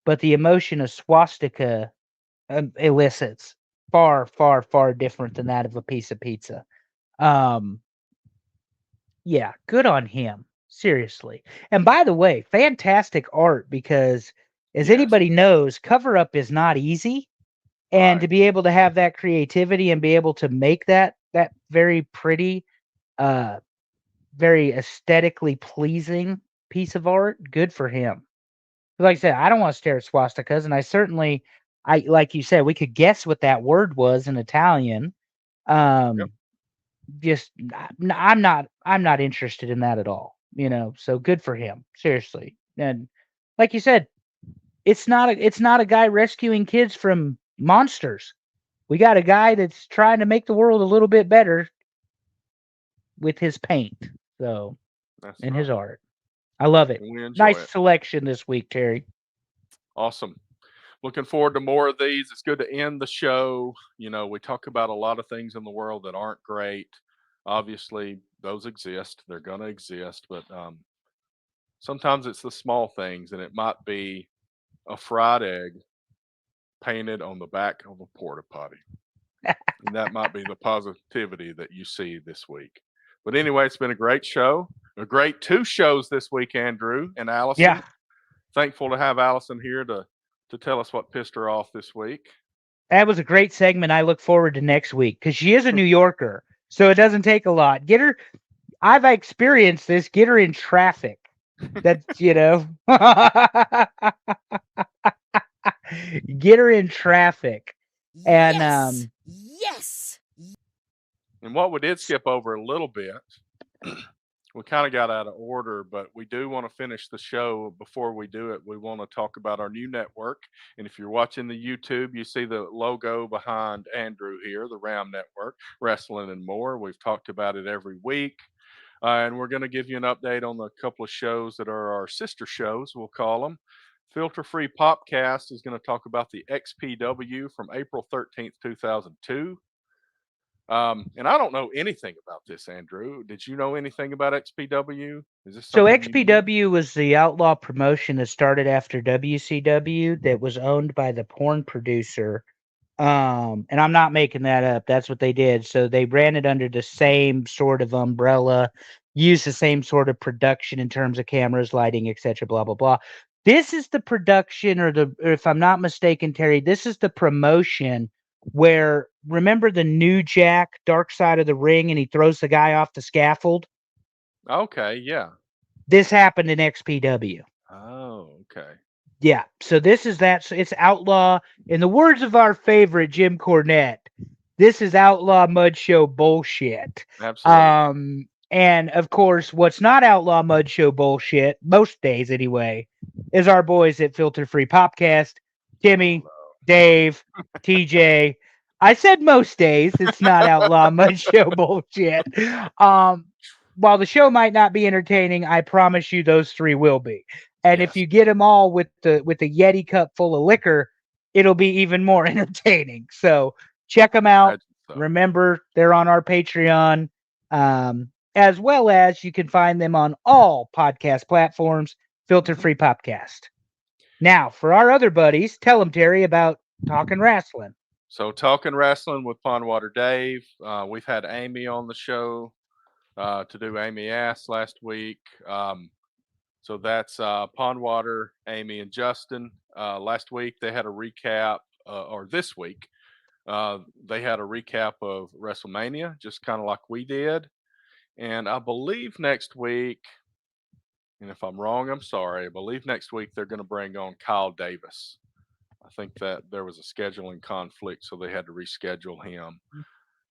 but the emotion of swastika elicits far, far, far different than that of a piece of pizza. Yeah, good on him. Seriously. And by the way, fantastic art because as Yes. anybody knows, cover up is not easy. And to Right. be able to have that creativity and be able to make that very pretty, uh, very aesthetically pleasing piece of art, good for him. Like I said, I don't want to stare at swastikas, and I like you said, we could guess what that word was in Italian. Yep. Just I'm not interested in that at all. So good for him, seriously. And like you said, it's not a guy rescuing kids from monsters. We got a guy that's trying to make the world a little bit better with his paint. So That's and right. his art. I love it. And we enjoy Nice it. selection this week, Terry. Awesome. Looking forward to more of these. It's good to end the show. We talk about a lot of things in the world that aren't great. Obviously, those exist. They're going to exist. But sometimes it's the small things, and it might be a fried egg painted on the back of a porta potty. And that might be the positivity that you see this week. But anyway, it's been a great show. A great 2 shows this week, Andrew and Allison. Yeah. Thankful to have Allison here to tell us what pissed her off this week. That was a great segment. I look forward to next week because she is a New Yorker, so it doesn't take a lot. Get her. I've experienced this. Get her in traffic. That's get her in traffic. And Yes. And what we did skip over a little bit, we kind of got out of order, but we do want to finish the show. Before we do it, we want to talk about our new network. And if you're watching the YouTube, you see the logo behind Andrew here, the RAM Network, Wrestling and More. We've talked about it every week. And we're going to give you an update on the couple of shows that are our sister shows, we'll call them. Filter Free Popcast is going to talk about the XPW from April 13th, 2002. And I don't know anything about this, Andrew. Did you know anything about XPW? Is this so something you knew? XPW was the outlaw promotion that started after WCW that was owned by the porn producer. And I'm not making that up. That's what they did. So they ran it under the same sort of umbrella, used the same sort of production in terms of cameras, lighting, etc. Blah blah blah. This is the production, or if I'm not mistaken, Terry, this is the promotion where, remember the New Jack Dark Side of the Ring, and he throws the guy off the scaffold. Okay, yeah. This happened in XPW. Oh, okay. Yeah. So this is that. So it's outlaw. In the words of our favorite Jim Cornette, this is outlaw mud show bullshit. Absolutely. And of course, what's not outlaw mud show bullshit, most days anyway, is our boys at Filter Free Popcast, Timmy, Dave, TJ. I said most days it's not outlaw mud show bullshit. While the show might not be entertaining, I promise you those three will be. And if Yes. you get them all with the Yeti cup full of liquor, it'll be even more entertaining. So check them out. Imagine so. Remember, they're on our Patreon, as well as you can find them on all podcast platforms. Filter Free Popcast. Now, for our other buddies, tell them, Terry, about Talking Wrestling. So talking wrestling with Pondwater Dave. We've had Amy on the show to do Amy Ass last week. So that's Pondwater, Amy, and Justin. Last week they had a recap, or this week they had a recap of WrestleMania, just kind of like we did. And I believe next week, and if I'm wrong, I'm sorry, I believe next week they're going to bring on Kyle Davis. I think that there was a scheduling conflict, so they had to reschedule him.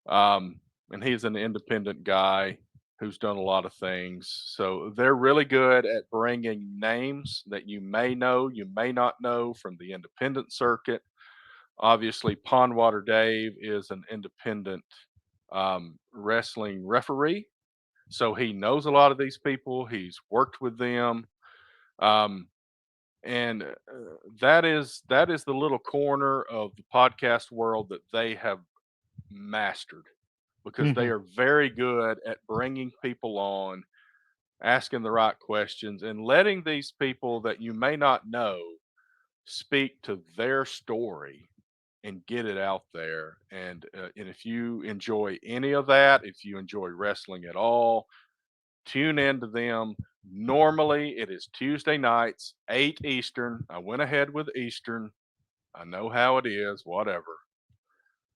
And he's an independent guy who's done a lot of things. So they're really good at bringing names that you may know, you may not know from the independent circuit. Obviously, Pondwater Dave is an independent wrestling referee. So he knows a lot of these people, he's worked with them. Um, and that is the little corner of the podcast world that they have mastered, because they Mhm. are very good at bringing people on, asking the right questions, and letting these people that you may not know speak to their story and get it out there. And if you enjoy any of that, if you enjoy wrestling at all, tune in to them. Normally, it is Tuesday nights, 8 Eastern. I went ahead with Eastern. I know how it is, whatever.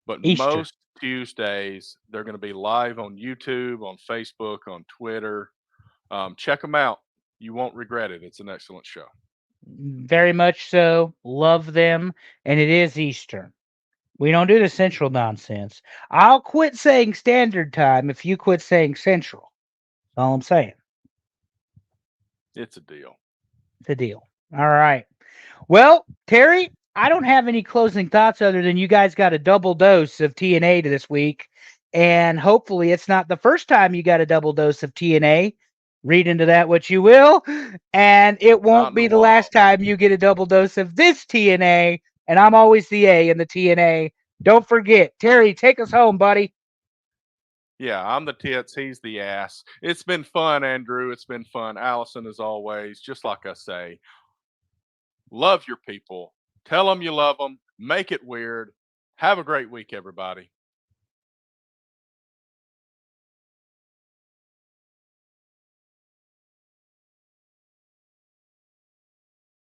But Easter. most Tuesdays, they're going to be live on YouTube, on Facebook, on Twitter. Check them out. You won't regret it. It's an excellent show. Very much so. Love them. And it is Eastern. We don't do the Central nonsense. I'll quit saying Standard Time if you quit saying Central. That's all I'm saying. It's a deal. It's a deal. All right. Well, Terry, I don't have any closing thoughts other than you guys got a double dose of TNA this week. And hopefully it's not the first time you got a double dose of TNA. Read into that what you will. And it Not won't in a be the while. last time you get a double dose of this TNA. And I'm always the A in the TNA. Don't forget. Terry, take us home, buddy. Yeah, I'm the tits. He's the ass. It's been fun, Andrew. It's been fun. Allison, as always, just like I say, love your people. Tell them you love them. Make it weird. Have a great week, everybody.